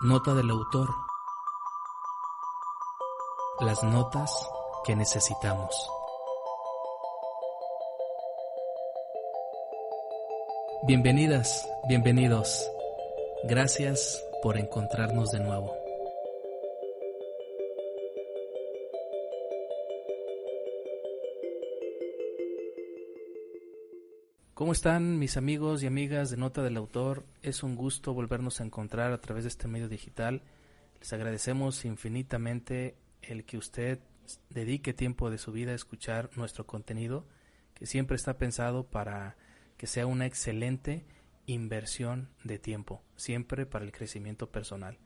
Nota del autor. Las notas que necesitamos. Bienvenidas, bienvenidos. Gracias por encontrarnos de nuevo. ¿Cómo están mis amigos y amigas de Nota del Autor? Es un gusto volvernos a encontrar a través de este medio digital. Les agradecemos infinitamente el que usted dedique tiempo de su vida a escuchar nuestro contenido, que siempre está pensado para que sea una excelente inversión de tiempo, siempre para el crecimiento personal.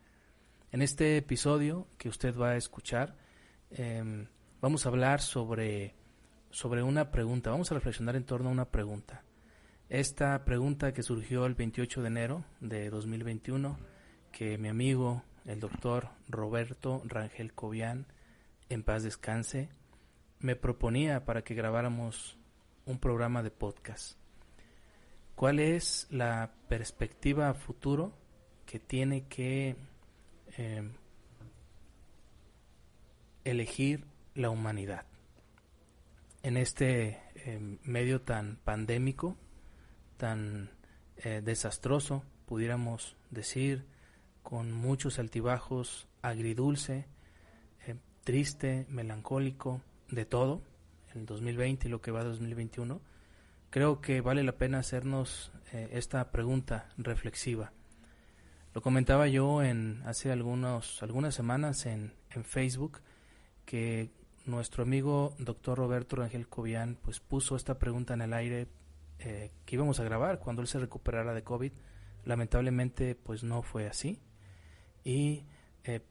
En este episodio que usted va a escuchar, vamos a hablar sobre una pregunta, vamos a reflexionar en torno a una pregunta. Esta pregunta que surgió el 28 de enero de 2021, que mi amigo, el doctor Roberto Rangel Cobian, en paz descanse, me proponía para que grabáramos un programa de podcast. ¿Cuál es la perspectiva a futuro que tiene que elegir la humanidad en este medio tan pandémico, tan desastroso, pudiéramos decir, con muchos altibajos, agridulce, triste, melancólico, de todo, el 2020 y lo que va de 2021? Creo que vale la pena hacernos esta pregunta reflexiva. Lo comentaba yo hace algunas semanas en Facebook, que nuestro amigo doctor Roberto Rangel Cobian pues puso esta pregunta en el aire, que íbamos a grabar cuando él se recuperara de COVID. Lamentablemente pues no fue así, y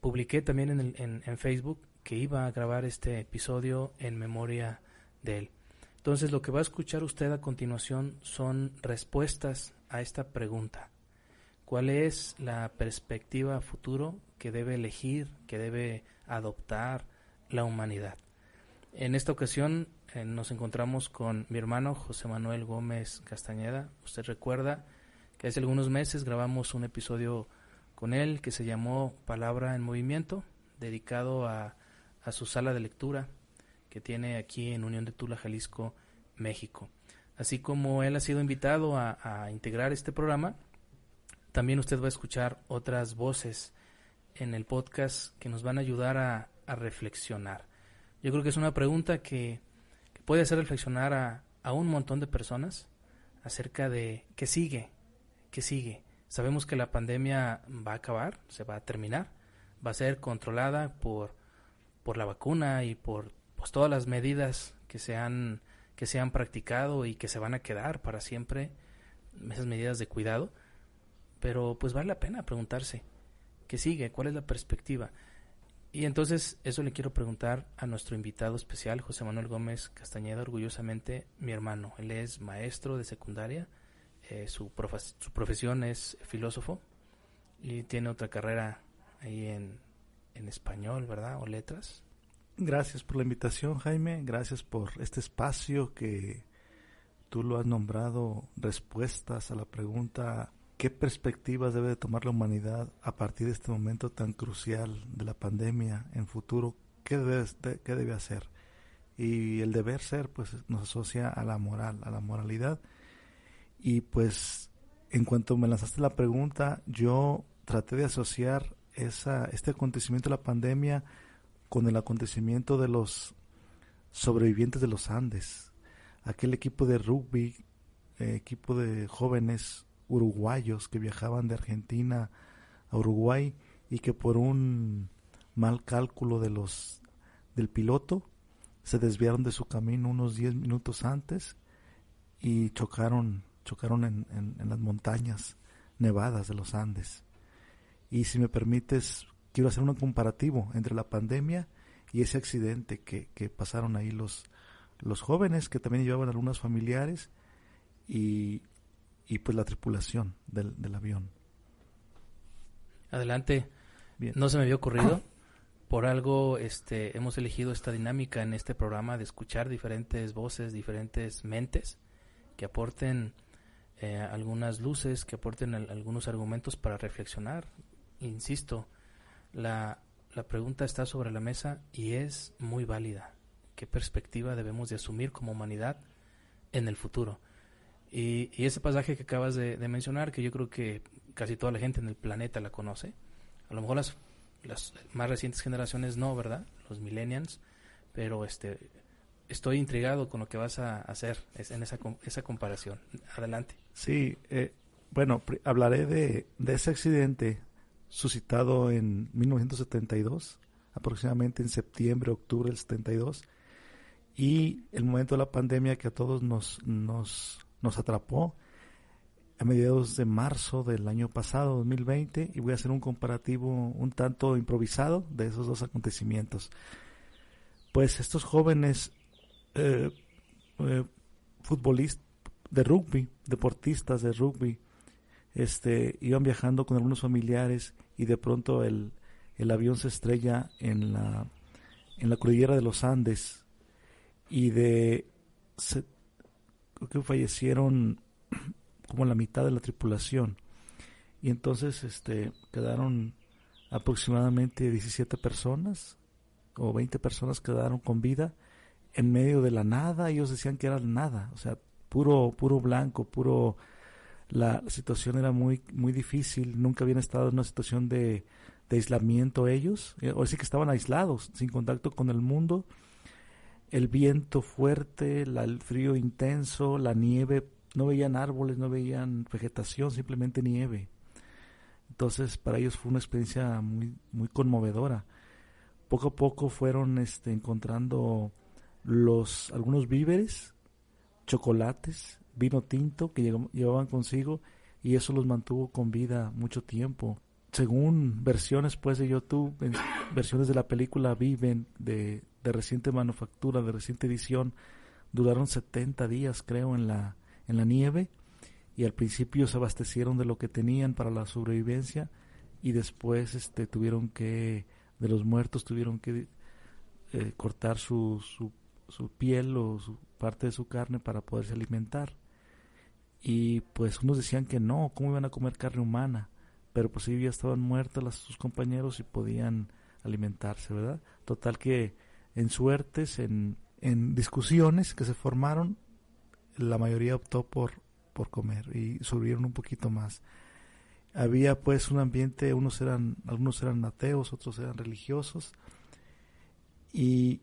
publiqué también en Facebook que iba a grabar este episodio en memoria de él. Entonces lo que va a escuchar usted a continuación son respuestas a esta pregunta: ¿cuál es la perspectiva a futuro que debe elegir, que debe adoptar la humanidad? En esta ocasión nos encontramos con mi hermano José Manuel Gómez Castañeda. Usted recuerda que hace algunos meses grabamos un episodio con él que se llamó Palabra en Movimiento, dedicado a su sala de lectura que tiene aquí en Unión de Tula, Jalisco, México. Así como él ha sido invitado a integrar este programa, también usted va a escuchar otras voces en el podcast que nos van a ayudar a reflexionar. Yo creo que es una pregunta que puede hacer reflexionar a un montón de personas acerca de qué sigue. Sabemos que la pandemia va a acabar, se va a terminar, va a ser controlada por la vacuna y por pues todas las medidas que se han practicado y que se van a quedar para siempre, esas medidas de cuidado. Pero pues vale la pena preguntarse qué sigue, cuál es la perspectiva. Y entonces eso le quiero preguntar a nuestro invitado especial, José Manuel Gómez Castañeda, orgullosamente mi hermano. Él es maestro de secundaria, su profesión es filósofo y tiene otra carrera ahí en español, ¿verdad? O letras. Gracias por la invitación, Jaime. Gracias por este espacio que tú lo has nombrado, respuestas a la pregunta: ¿qué perspectivas debe de tomar la humanidad a partir de este momento tan crucial de la pandemia en futuro? ¿Qué debe hacer? Y el deber ser pues nos asocia a la moral, a la moralidad. Y pues en cuanto me lanzaste la pregunta, yo traté de asociar este acontecimiento de la pandemia con el acontecimiento de los sobrevivientes de los Andes, aquel equipo de rugby, equipo de jóvenes uruguayos que viajaban de Argentina a Uruguay y que por un mal cálculo del piloto se desviaron de su camino unos 10 minutos antes y chocaron en las montañas nevadas de los Andes. Y si me permites, quiero hacer un comparativo entre la pandemia y ese accidente que pasaron ahí los jóvenes, que también llevaban algunos familiares, y pues la tripulación del avión. Adelante. Bien. No se me había ocurrido. Por algo hemos elegido esta dinámica en este programa de escuchar diferentes voces, diferentes mentes que aporten algunas luces, que aporten algunos argumentos para reflexionar. insisto, la pregunta está sobre la mesa y es muy válida. ¿Qué perspectiva debemos de asumir como humanidad en el futuro? Y ese pasaje que acabas de mencionar, que yo creo que casi toda la gente en el planeta la conoce, a lo mejor las más recientes generaciones no, ¿verdad? Los millennials, pero estoy intrigado con lo que vas a hacer en esa comparación. Adelante. Sí, bueno, hablaré de ese accidente suscitado en 1972, aproximadamente en septiembre, octubre del 72, y el momento de la pandemia que a todos nos atrapó a mediados de marzo del año pasado, 2020, y voy a hacer un comparativo un tanto improvisado de esos dos acontecimientos. Pues estos jóvenes futbolistas de rugby, deportistas de rugby, iban viajando con algunos familiares y de pronto el avión se estrella en la cordillera de los Andes y creo que fallecieron como la mitad de la tripulación, y entonces quedaron aproximadamente 17 personas o 20 personas quedaron con vida en medio de la nada. Ellos decían que era nada, o sea, puro blanco, la situación era muy muy difícil, nunca habían estado en una situación de aislamiento ellos, o sí que estaban aislados, sin contacto con el mundo, el viento fuerte, el frío intenso, la nieve, no veían árboles, no veían vegetación, simplemente nieve. Entonces para ellos fue una experiencia muy muy conmovedora. Poco a poco fueron encontrando algunos víveres, chocolates, vino tinto que llevaban consigo, y eso los mantuvo con vida mucho tiempo. Según versiones pues de YouTube, versiones de la película Viven, de reciente manufactura, de reciente edición, duraron 70 días creo en la nieve, y al principio se abastecieron de lo que tenían para la sobrevivencia, y después de los muertos tuvieron que cortar su piel o su parte de su carne para poderse alimentar. Y pues unos decían que no, ¿cómo iban a comer carne humana? Pero pues ellos ya estaban muertos sus compañeros y podían alimentarse, ¿verdad? Total que en suertes, en discusiones que se formaron, la mayoría optó por comer y sobrevivieron un poquito más. Había pues un ambiente, algunos eran ateos, otros eran religiosos, y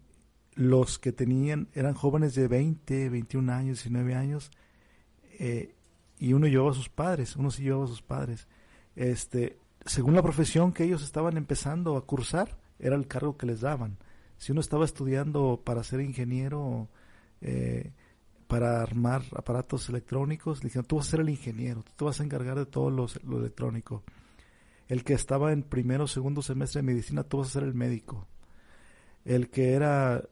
los que eran jóvenes de 20, 21 años, 19 años, y uno sí llevaba a sus padres. Según la profesión que ellos estaban empezando a cursar, era el cargo que les daban. Si uno estaba estudiando para ser ingeniero, para armar aparatos electrónicos, le dijeron, tú vas a ser el ingeniero, tú te vas a encargar de todo lo electrónico. El que estaba en primero o segundo semestre de medicina, tú vas a ser el médico. El que era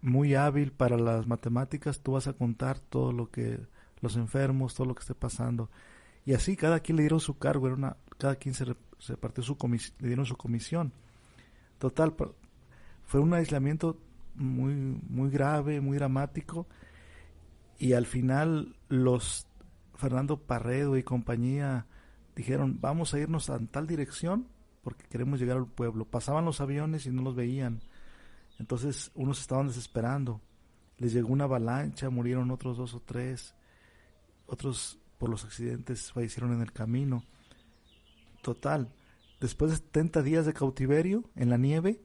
muy hábil para las matemáticas, tú vas a contar todo lo que los enfermos, todo lo que esté pasando. Y así cada quien le dieron su cargo, cada quien se repartió le dieron su comisión. Total, fue un aislamiento muy muy grave, muy dramático, y al final Fernando Parredo y compañía dijeron, vamos a irnos a tal dirección porque queremos llegar al pueblo. Pasaban los aviones y no los veían. Entonces unos estaban desesperando. Les llegó una avalancha, murieron otros 2 o 3. Otros por los accidentes fallecieron en el camino. Total, después de 70 días de cautiverio en la nieve,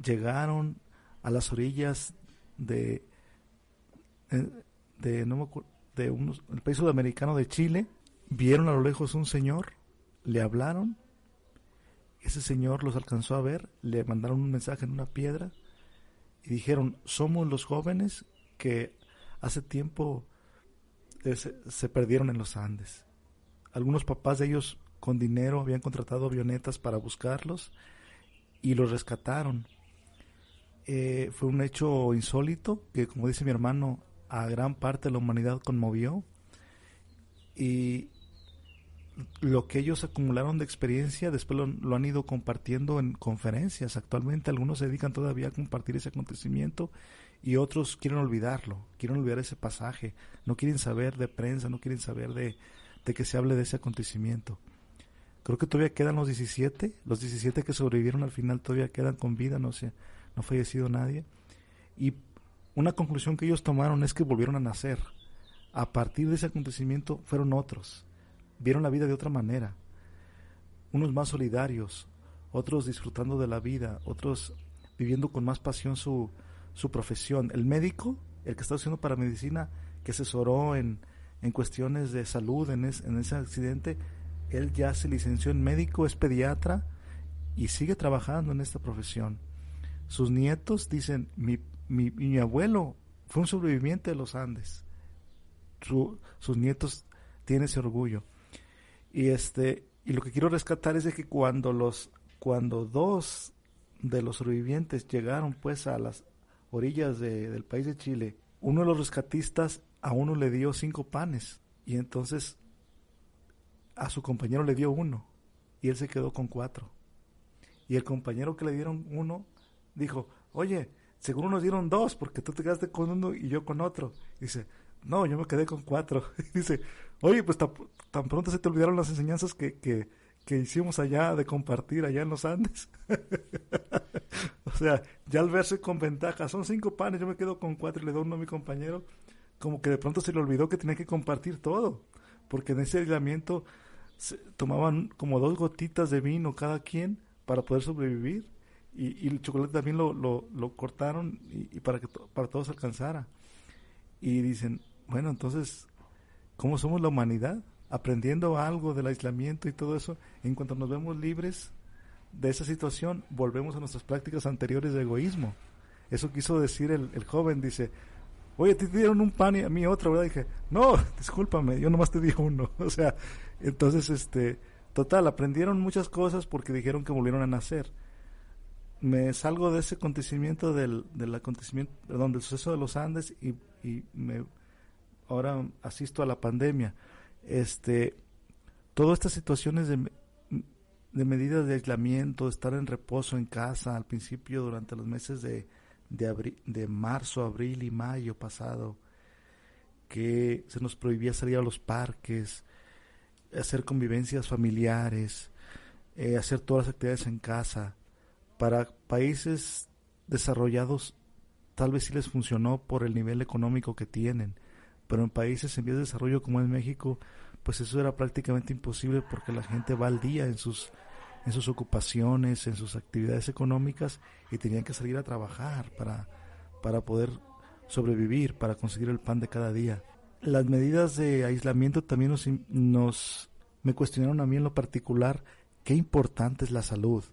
llegaron a las orillas el país sudamericano de Chile. Vieron a lo lejos un señor, le hablaron, ese señor los alcanzó a ver, le mandaron un mensaje en una piedra y dijeron, somos los jóvenes que hace tiempo se perdieron en los Andes. Algunos papás de ellos con dinero habían contratado avionetas para buscarlos y los rescataron. Fue un hecho insólito que, como dice mi hermano, a gran parte de la humanidad conmovió, y lo que ellos acumularon de experiencia después lo han ido compartiendo en conferencias. Actualmente algunos se dedican todavía a compartir ese acontecimiento y otros quieren olvidarlo, quieren olvidar ese pasaje, no quieren saber de prensa, no quieren saber de que se hable de ese acontecimiento. Creo que todavía quedan los 17 que sobrevivieron al final todavía quedan con vida, no ha fallecido nadie. Y una conclusión que ellos tomaron es que volvieron a nacer. A partir de ese acontecimiento fueron otros, vieron la vida de otra manera, unos más solidarios, otros disfrutando de la vida, otros viviendo con más pasión su profesión. El médico, el que está haciendo paramedicina, que asesoró en cuestiones de salud en ese accidente, él ya se licenció en médico, es pediatra y sigue trabajando en esta profesión. Sus nietos dicen, mi abuelo fue un sobreviviente de los Andes. Sus nietos tienen ese orgullo. Y lo que quiero rescatar es de que cuando dos de los sobrevivientes llegaron pues a las orillas del país de Chile, uno de los rescatistas a uno le dio 5 panes y entonces a su compañero le dio 1 y él se quedó con 4. Y el compañero que le dieron 1 dijo, oye, seguro nos dieron 2 porque tú te quedaste con 1 y yo con otro. Y dice, no, yo me quedé con 4. Y dice, oye, pues tan pronto se te olvidaron las enseñanzas que hicimos allá de compartir allá en los Andes. O sea, ya al verse con ventaja, son 5 panes, yo me quedo con 4 y le doy 1 a mi compañero, como que de pronto se le olvidó que tenía que compartir todo, porque en ese aislamiento tomaban como 2 gotitas de vino cada quien para poder sobrevivir, y el chocolate también lo cortaron y para que para todos alcanzara. Y dicen, bueno, entonces, ¿cómo somos la humanidad? Aprendiendo algo del aislamiento y todo eso, en cuanto nos vemos libres de esa situación, volvemos a nuestras prácticas anteriores de egoísmo. Eso quiso decir el joven, dice, oye, te dieron un pan y a mí otro, ¿verdad? Dije, no, discúlpame, yo nomás te di 1. O sea, entonces, total, aprendieron muchas cosas porque dijeron que volvieron a nacer. Me salgo de ese acontecimiento del suceso de los Andes y ahora asisto a la pandemia. Todas estas situaciones de medidas de aislamiento, de estar en reposo en casa al principio durante los meses de marzo, abril y mayo pasado, que se nos prohibía salir a los parques, hacer convivencias familiares, hacer todas las actividades en casa. Para países desarrollados tal vez sí les funcionó por el nivel económico que tienen, pero en países en vías de desarrollo como es México, pues eso era prácticamente imposible porque la gente va al día en sus ocupaciones, en sus actividades económicas y tenían que salir a trabajar para poder sobrevivir, para conseguir el pan de cada día. Las medidas de aislamiento también me cuestionaron a mí en lo particular qué importante es la salud,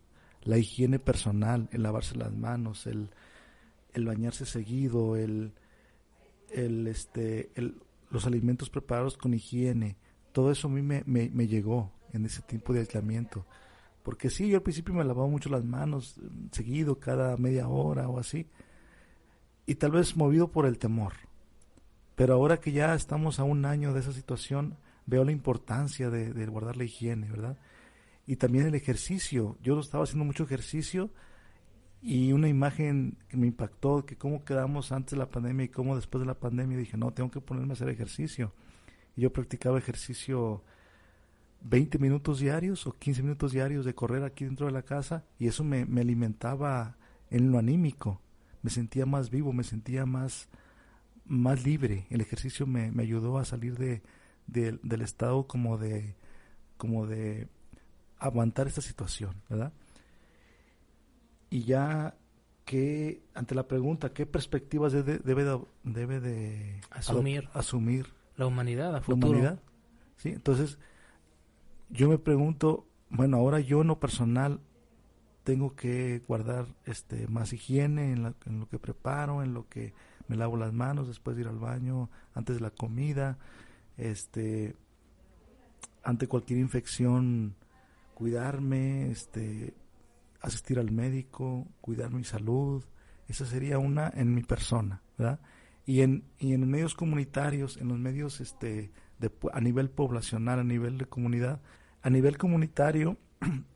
la higiene personal, el lavarse las manos, el bañarse seguido, los alimentos preparados con higiene. Todo eso a mí me llegó en ese tiempo de aislamiento. Porque sí, yo al principio me lavaba mucho las manos, seguido, cada media hora o así. Y tal vez movido por el temor. Pero ahora que ya estamos a 1 año de esa situación, veo la importancia de guardar la higiene, ¿verdad? Y también el ejercicio. Yo estaba haciendo mucho ejercicio y una imagen que me impactó, que cómo quedamos antes de la pandemia y cómo después de la pandemia, dije, no, tengo que ponerme a hacer ejercicio. Y yo practicaba ejercicio 20 minutos diarios o 15 minutos diarios de correr aquí dentro de la casa y eso me alimentaba en lo anímico. Me sentía más vivo, me sentía más libre. El ejercicio me ayudó a salir del estado como de aguantar esta situación, ¿verdad? Y ya que ante la pregunta qué perspectivas debe de asumir la humanidad a la futuro. humanidad, ¿sí? Entonces yo me pregunto, bueno, ahora yo en lo personal tengo que guardar más higiene en lo que preparo, en lo que me lavo las manos después de ir al baño, antes de la comida, ante cualquier infección cuidarme, asistir al médico, cuidar mi salud. Esa sería una en mi persona, ¿verdad? Y en medios comunitarios, en los medios a nivel poblacional, a nivel de comunidad, a nivel comunitario,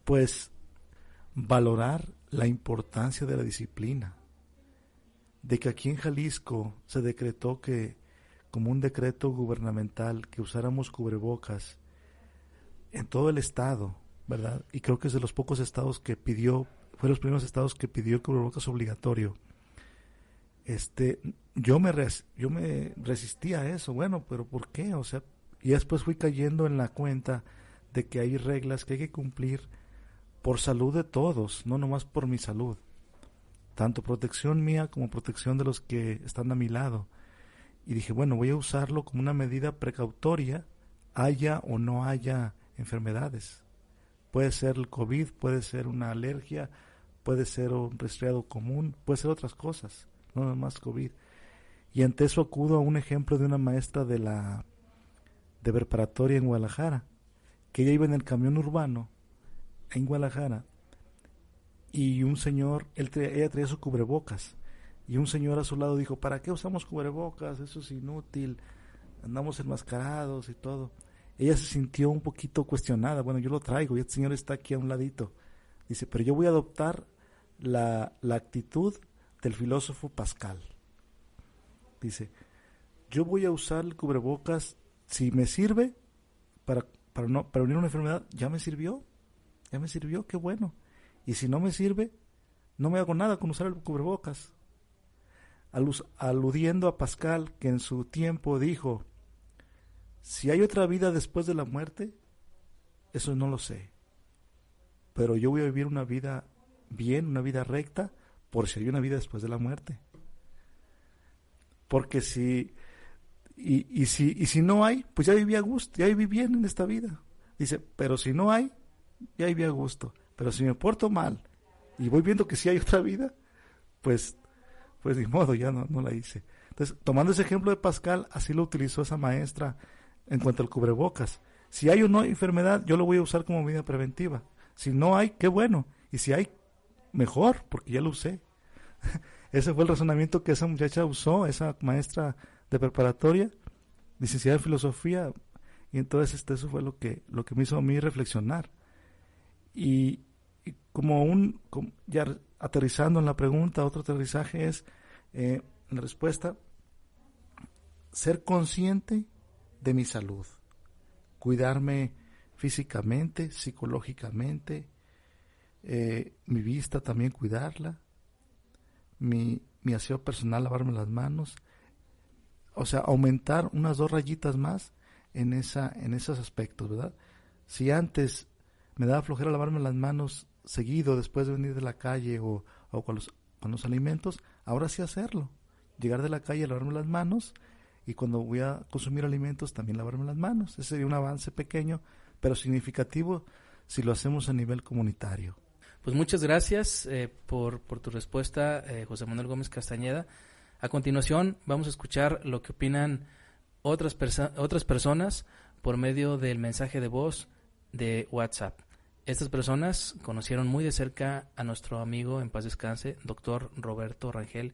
pues valorar la importancia de la disciplina, de que aquí en Jalisco se decretó que, como un decreto gubernamental, que usáramos cubrebocas en todo el estado, ¿verdad? Y creo que es de los pocos estados que pidió, fue de los primeros estados que pidió el cubrebocas obligatorio. Yo me resistía a eso, bueno, pero ¿por qué? O sea, y después fui cayendo en la cuenta de que hay reglas que hay que cumplir por salud de todos, no nomás por mi salud. Tanto protección mía como protección de los que están a mi lado. Y dije, bueno, voy a usarlo como una medida precautoria, haya o no haya enfermedades. Puede ser el COVID, puede ser una alergia, puede ser un resfriado común, puede ser otras cosas, no nada más COVID. Y ante eso acudo a un ejemplo de una maestra de preparatoria en Guadalajara, que ella iba en el camión urbano en Guadalajara y un señor, ella traía su cubrebocas y un señor a su lado dijo, ¿para qué usamos cubrebocas? Eso es inútil, andamos enmascarados y todo. Ella se sintió un poquito cuestionada, bueno, yo lo traigo y este señor está aquí a un ladito. Dice, pero yo voy a adoptar la actitud del filósofo Pascal. Dice, yo voy a usar el cubrebocas si me sirve para prevenir una enfermedad, ya me sirvió, qué bueno. Y si no me sirve, no me hago nada con usar el cubrebocas. Aludiendo a Pascal, que en su tiempo dijo, si hay otra vida después de la muerte, eso no lo sé. Pero yo voy a vivir una vida bien, una vida recta, por si hay una vida después de la muerte. Porque si no hay, pues ya viví a gusto, ya viví bien en esta vida. Dice, pero si no hay, ya viví a gusto. Pero si me porto mal y voy viendo que sí hay otra vida, pues ni modo, ya no la hice. Entonces, tomando ese ejemplo de Pascal, así lo utilizó esa maestra en cuanto al cubrebocas. Si hay o no enfermedad, yo lo voy a usar como medida preventiva. Si no hay, qué bueno. Y si hay, mejor, porque ya lo usé. Ese fue el razonamiento que esa muchacha usó, esa maestra de preparatoria, licenciada en filosofía, y entonces eso fue lo que me hizo a mí reflexionar. Y ya aterrizando en la pregunta, otro aterrizaje es, la respuesta, ser consciente de mi salud, cuidarme físicamente, psicológicamente, mi vista también cuidarla, mi aseo personal, lavarme las manos, o sea, aumentar unas 2 rayitas más en esos aspectos, ¿verdad? Si antes me daba flojera lavarme las manos seguido después de venir de la calle o con los alimentos, ahora sí hacerlo. Llegar de la calle, lavarme las manos, y cuando voy a consumir alimentos también lavarme las manos. Ese sería un avance pequeño, pero significativo si lo hacemos a nivel comunitario. Pues muchas gracias por tu respuesta, José Manuel Gómez Castañeda. A continuación vamos a escuchar lo que opinan otras personas por medio del mensaje de voz de WhatsApp. Estas personas conocieron muy de cerca a nuestro amigo, en paz descanse, doctor Roberto Rangel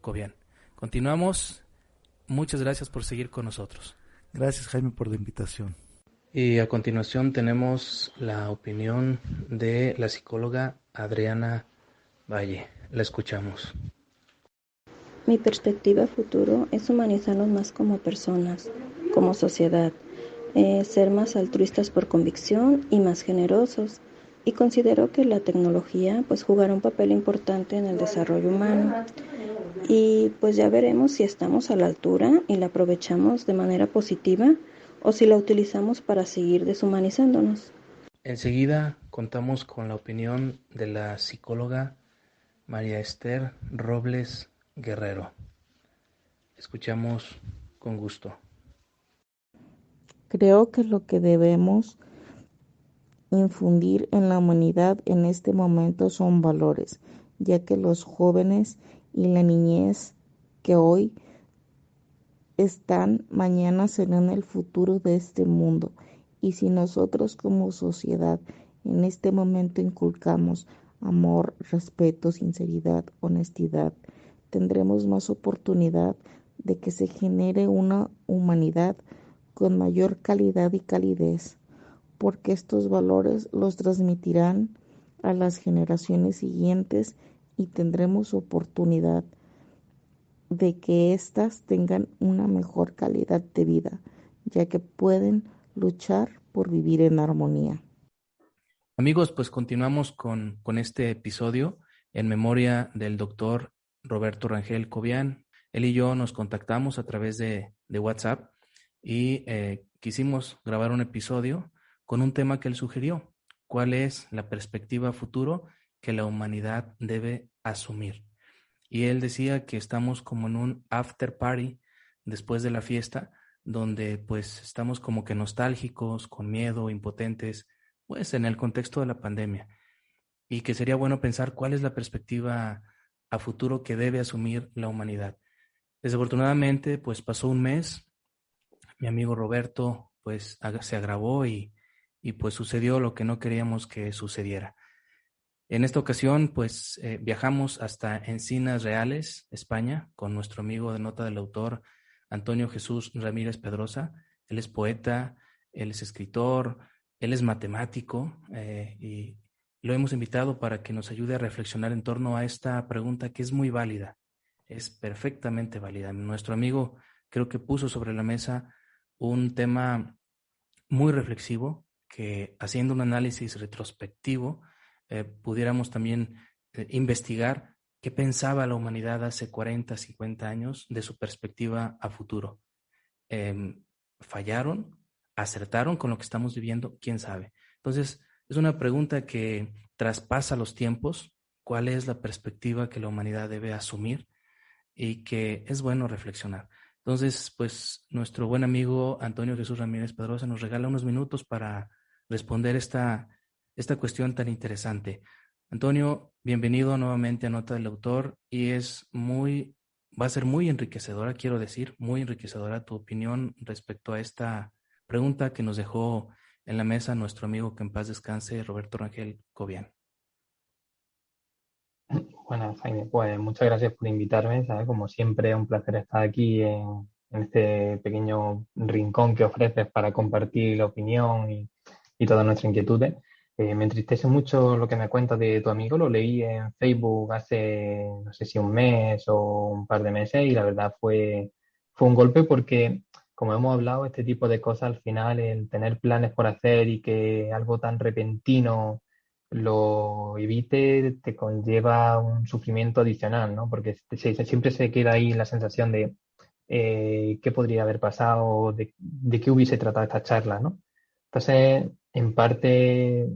Cobian. Continuamos. Muchas gracias por seguir con nosotros. Gracias, Jaime, por la invitación. Y a continuación tenemos la opinión de la psicóloga Adriana Valle. La escuchamos. Mi perspectiva a futuro es humanizarnos más como personas, como sociedad, ser más altruistas por convicción y más generosos. Y considero que la tecnología pues jugará un papel importante en el desarrollo humano. Y pues ya veremos si estamos a la altura y la aprovechamos de manera positiva o si la utilizamos para seguir deshumanizándonos. Enseguida contamos con la opinión de la psicóloga María Esther Robles Guerrero. Escuchamos con gusto. Creo que lo que debemos infundir en la humanidad en este momento son valores, ya que los jóvenes y la niñez que hoy están, mañana serán el futuro de este mundo. Y si nosotros como sociedad en este momento inculcamos amor, respeto, sinceridad, honestidad, tendremos más oportunidad de que se genere una humanidad con mayor calidad y calidez, porque estos valores los transmitirán a las generaciones siguientes y tendremos oportunidad de que éstas tengan una mejor calidad de vida, ya que pueden luchar por vivir en armonía. Amigos, pues continuamos con este episodio en memoria del doctor Roberto Rangel Cobian. Él y yo nos contactamos a través de WhatsApp y quisimos grabar un episodio con un tema que él sugirió. ¿Cuál es la perspectiva futuro que la humanidad debe asumir? Y él decía que estamos como en un after party después de la fiesta, donde pues estamos como que nostálgicos, con miedo, impotentes, pues en el contexto de la pandemia. Y que sería bueno pensar cuál es la perspectiva a futuro que debe asumir la humanidad. Desafortunadamente, pues pasó un mes, mi amigo Roberto pues se agravó y pues sucedió lo que no queríamos que sucediera. En esta ocasión, pues viajamos hasta Encinas Reales, España, con nuestro amigo de nota del autor, Antonio Jesús Ramírez Pedrosa. Él es poeta, él es escritor, él es matemático y lo hemos invitado para que nos ayude a reflexionar en torno a esta pregunta que es muy válida, es perfectamente válida. Nuestro amigo creo que puso sobre la mesa un tema muy reflexivo que, haciendo un análisis retrospectivo, pudiéramos también investigar qué pensaba la humanidad hace 40, 50 años de su perspectiva a futuro. ¿Fallaron? ¿Acertaron con lo que estamos viviendo? ¿Quién sabe? Entonces, es una pregunta que traspasa los tiempos. ¿Cuál es la perspectiva que la humanidad debe asumir? Y que es bueno reflexionar. Entonces, pues nuestro buen amigo Antonio Jesús Ramírez Pedrosa nos regala unos minutos para responder esta cuestión tan interesante. Antonio, bienvenido nuevamente a Nota del Autor y va a ser muy enriquecedora, quiero decir, muy enriquecedora tu opinión respecto a esta pregunta que nos dejó en la mesa nuestro amigo, que en paz descanse, Roberto Rangel Cobian. Bueno, Jaime, pues muchas gracias por invitarme, ¿sabes? Como siempre, es un placer estar aquí en este pequeño rincón que ofreces para compartir la opinión y todas nuestras inquietudes. Me entristece mucho lo que me cuentas de tu amigo, lo leí en Facebook hace, no sé si un mes o un par de meses y la verdad fue un golpe porque, como hemos hablado, este tipo de cosas al final, el tener planes por hacer y que algo tan repentino lo evite, te conlleva un sufrimiento adicional, ¿no? Porque siempre se queda ahí la sensación de qué podría haber pasado, de qué hubiese tratado esta charla, ¿no? Entonces, en parte,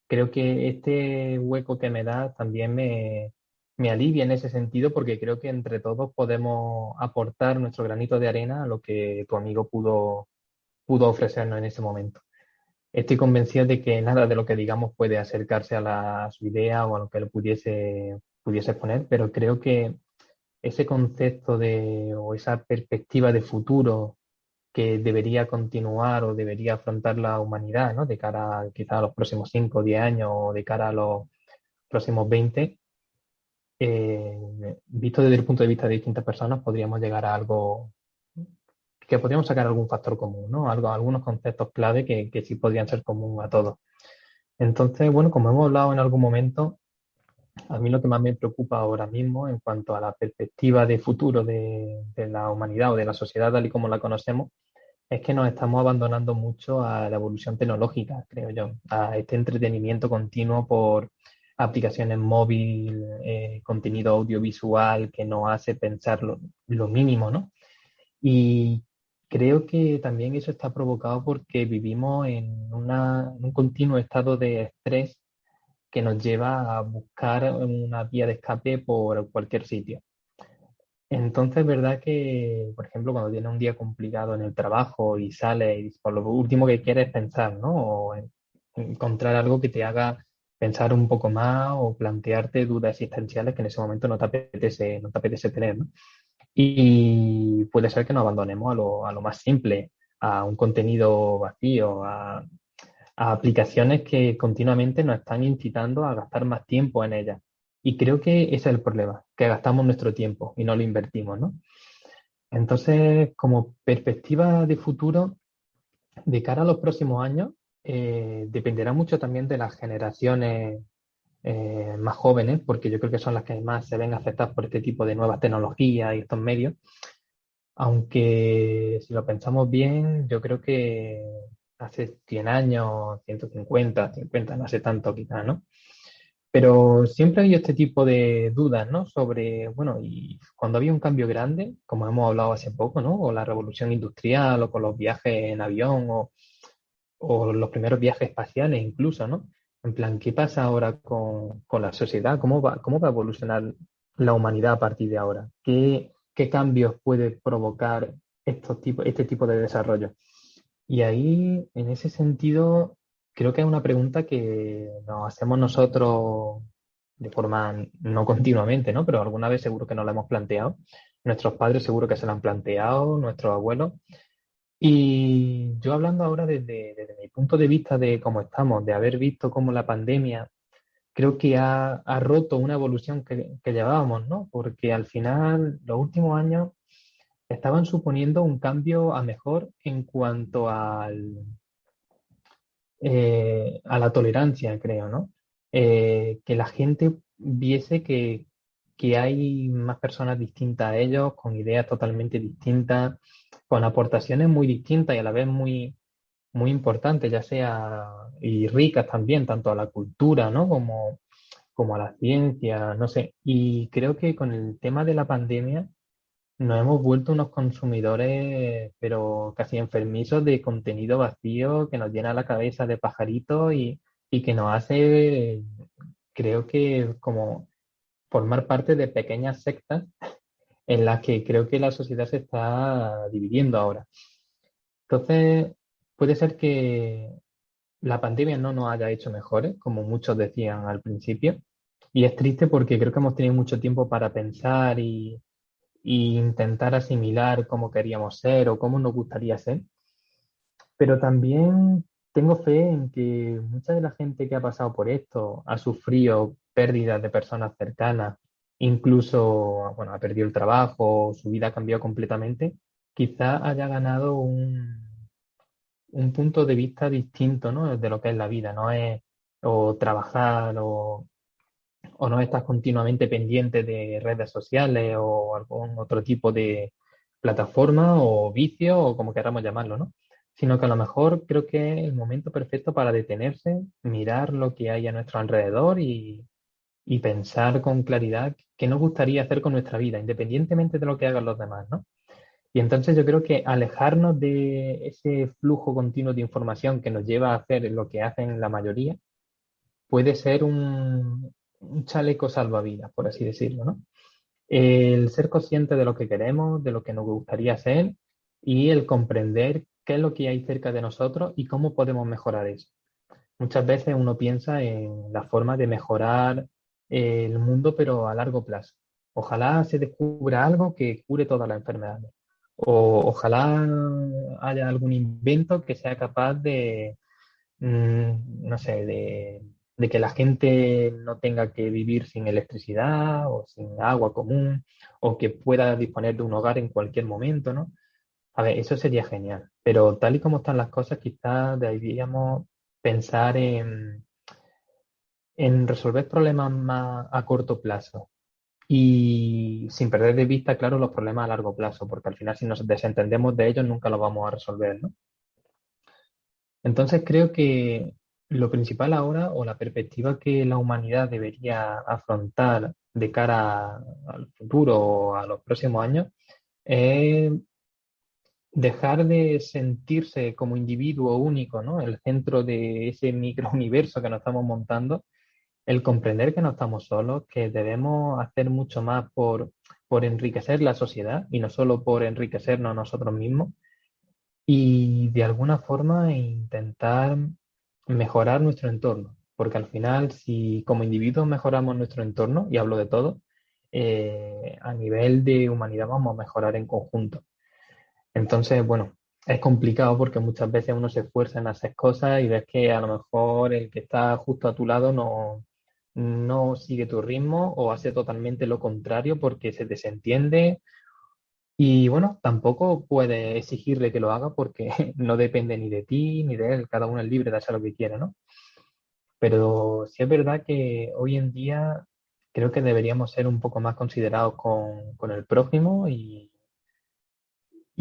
creo que este hueco que me da también me alivia en ese sentido, porque creo que entre todos podemos aportar nuestro granito de arena a lo que tu amigo pudo ofrecernos en ese momento. Estoy convencido de que nada de lo que digamos puede acercarse a su idea o a lo que él pudiese exponer, pero creo que ese concepto o esa perspectiva de futuro que debería continuar o debería afrontar la humanidad, ¿no? De cara quizá a los próximos 5 o 10 años o de cara a los próximos 20, visto desde el punto de vista de distintas personas, podríamos llegar a algo que podríamos sacar algún factor común, ¿no? Algunos conceptos clave que sí podrían ser común a todos. Entonces, bueno, como hemos hablado en algún momento, a mí lo que más me preocupa ahora mismo en cuanto a la perspectiva de futuro de la humanidad o de la sociedad tal y como la conocemos, es que nos estamos abandonando mucho a la evolución tecnológica, creo yo, a este entretenimiento continuo por aplicaciones móvil, contenido audiovisual que nos hace pensar lo mínimo, ¿no? Y creo que también eso está provocado porque vivimos en un continuo estado de estrés que nos lleva a buscar una vía de escape por cualquier sitio. Entonces, es verdad que, por ejemplo, cuando tienes un día complicado en el trabajo y sales y por lo último que quieres es pensar, ¿no? O encontrar algo que te haga pensar un poco más o plantearte dudas existenciales que en ese momento no te apetece tener, ¿no? Y puede ser que nos abandonemos a lo más simple, a un contenido vacío, a aplicaciones que continuamente nos están incitando a gastar más tiempo en ellas. Y creo que ese es el problema, que gastamos nuestro tiempo y no lo invertimos, ¿no? Entonces, como perspectiva de futuro, de cara a los próximos años, dependerá mucho también de las generaciones más jóvenes, porque yo creo que son las que más se ven afectadas por este tipo de nuevas tecnologías y estos medios. Aunque si lo pensamos bien, yo creo que hace 100 años, 150, 50, no hace tanto quizá, ¿no? Pero siempre ha habido este tipo de dudas, ¿no? Sobre, bueno, y cuando había un cambio grande, como hemos hablado hace poco, ¿no? O la revolución industrial, o con los viajes en avión, o los primeros viajes espaciales incluso, ¿no? En plan, ¿qué pasa ahora con la sociedad? Cómo va a evolucionar la humanidad a partir de ahora? ¿Qué cambios puede provocar este tipo de desarrollo? Y ahí, en ese sentido, creo que es una pregunta que nos hacemos nosotros de forma no continuamente, ¿no? Pero alguna vez seguro que nos la hemos planteado. Nuestros padres seguro que se la han planteado, nuestros abuelos. Y yo hablando ahora desde mi punto de vista de cómo estamos, de haber visto cómo la pandemia creo que ha roto una evolución que llevábamos, ¿no? Porque al final, los últimos años estaban suponiendo un cambio a mejor en cuanto a la tolerancia, creo, ¿no? Que la gente viese que hay más personas distintas a ellos, con ideas totalmente distintas, con aportaciones muy distintas y a la vez muy importantes, ya sea y ricas también, tanto a la cultura, ¿no? Como a la ciencia, no sé. Y creo que con el tema de la pandemia nos hemos vuelto unos consumidores, pero casi enfermizos de contenido vacío que nos llena la cabeza de pajaritos y que nos hace, creo que como formar parte de pequeñas sectas en las que creo que la sociedad se está dividiendo ahora. Entonces, puede ser que la pandemia no nos haya hecho mejores, como muchos decían al principio, y es triste porque creo que hemos tenido mucho tiempo para pensar y intentar asimilar cómo queríamos ser o cómo nos gustaría ser, pero también tengo fe en que mucha de la gente que ha pasado por esto ha sufrido pérdidas de personas cercanas, incluso, bueno, ha perdido el trabajo, su vida ha cambiado completamente, quizá haya ganado un punto de vista distinto, ¿no? De lo que es la vida, no es o trabajar o no estás continuamente pendiente de redes sociales o algún otro tipo de plataforma o vicio o como queramos llamarlo, ¿no? Sino que a lo mejor creo que es el momento perfecto para detenerse, mirar lo que hay a nuestro alrededor y pensar con claridad qué nos gustaría hacer con nuestra vida, independientemente de lo que hagan los demás, ¿no? Y entonces yo creo que alejarnos de ese flujo continuo de información que nos lleva a hacer lo que hacen la mayoría puede ser un chaleco salvavidas, por así decirlo, ¿no? El ser consciente de lo que queremos, de lo que nos gustaría hacer y el comprender qué es lo que hay cerca de nosotros y cómo podemos mejorar eso. Muchas veces uno piensa en la forma de mejorar el mundo, pero a largo plazo. Ojalá se descubra algo que cure todas las enfermedades. O ojalá haya algún invento que sea capaz de, no sé, de que la gente no tenga que vivir sin electricidad o sin agua común, o que pueda disponer de un hogar en cualquier momento, ¿no? A ver, eso sería genial, pero tal y como están las cosas, quizás deberíamos pensar en resolver problemas más a corto plazo y sin perder de vista, claro, los problemas a largo plazo, porque al final si nos desentendemos de ellos nunca los vamos a resolver, ¿no? Entonces creo que lo principal ahora o la perspectiva que la humanidad debería afrontar de cara al futuro o a los próximos años es dejar de sentirse como individuo único, ¿no? El centro de ese microuniverso que nos estamos montando, el comprender que no estamos solos, que debemos hacer mucho más por enriquecer la sociedad y no solo por enriquecernos a nosotros mismos y de alguna forma intentar mejorar nuestro entorno, porque al final si como individuos mejoramos nuestro entorno, y hablo de todo, a nivel de humanidad vamos a mejorar en conjunto. Entonces, bueno, es complicado porque muchas veces uno se esfuerza en hacer cosas y ves que a lo mejor el que está justo a tu lado no sigue tu ritmo o hace totalmente lo contrario porque se desentiende y bueno, tampoco puedes exigirle que lo haga porque no depende ni de ti ni de él, cada uno es libre de hacer lo que quiera, ¿no? Pero sí es verdad que hoy en día creo que deberíamos ser un poco más considerados con el prójimo y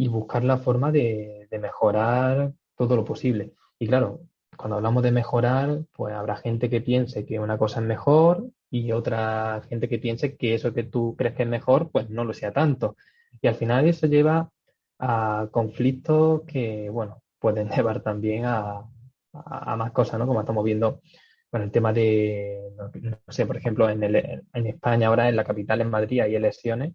buscar la forma de mejorar todo lo posible. Y claro, cuando hablamos de mejorar, pues habrá gente que piense que una cosa es mejor y otra gente que piense que eso que tú crees que es mejor, pues no lo sea tanto. Y al final eso lleva a conflictos que, bueno, pueden llevar también a más cosas, ¿no? Como estamos viendo con el tema de, no sé, por ejemplo, en España ahora, en la capital, en Madrid, hay elecciones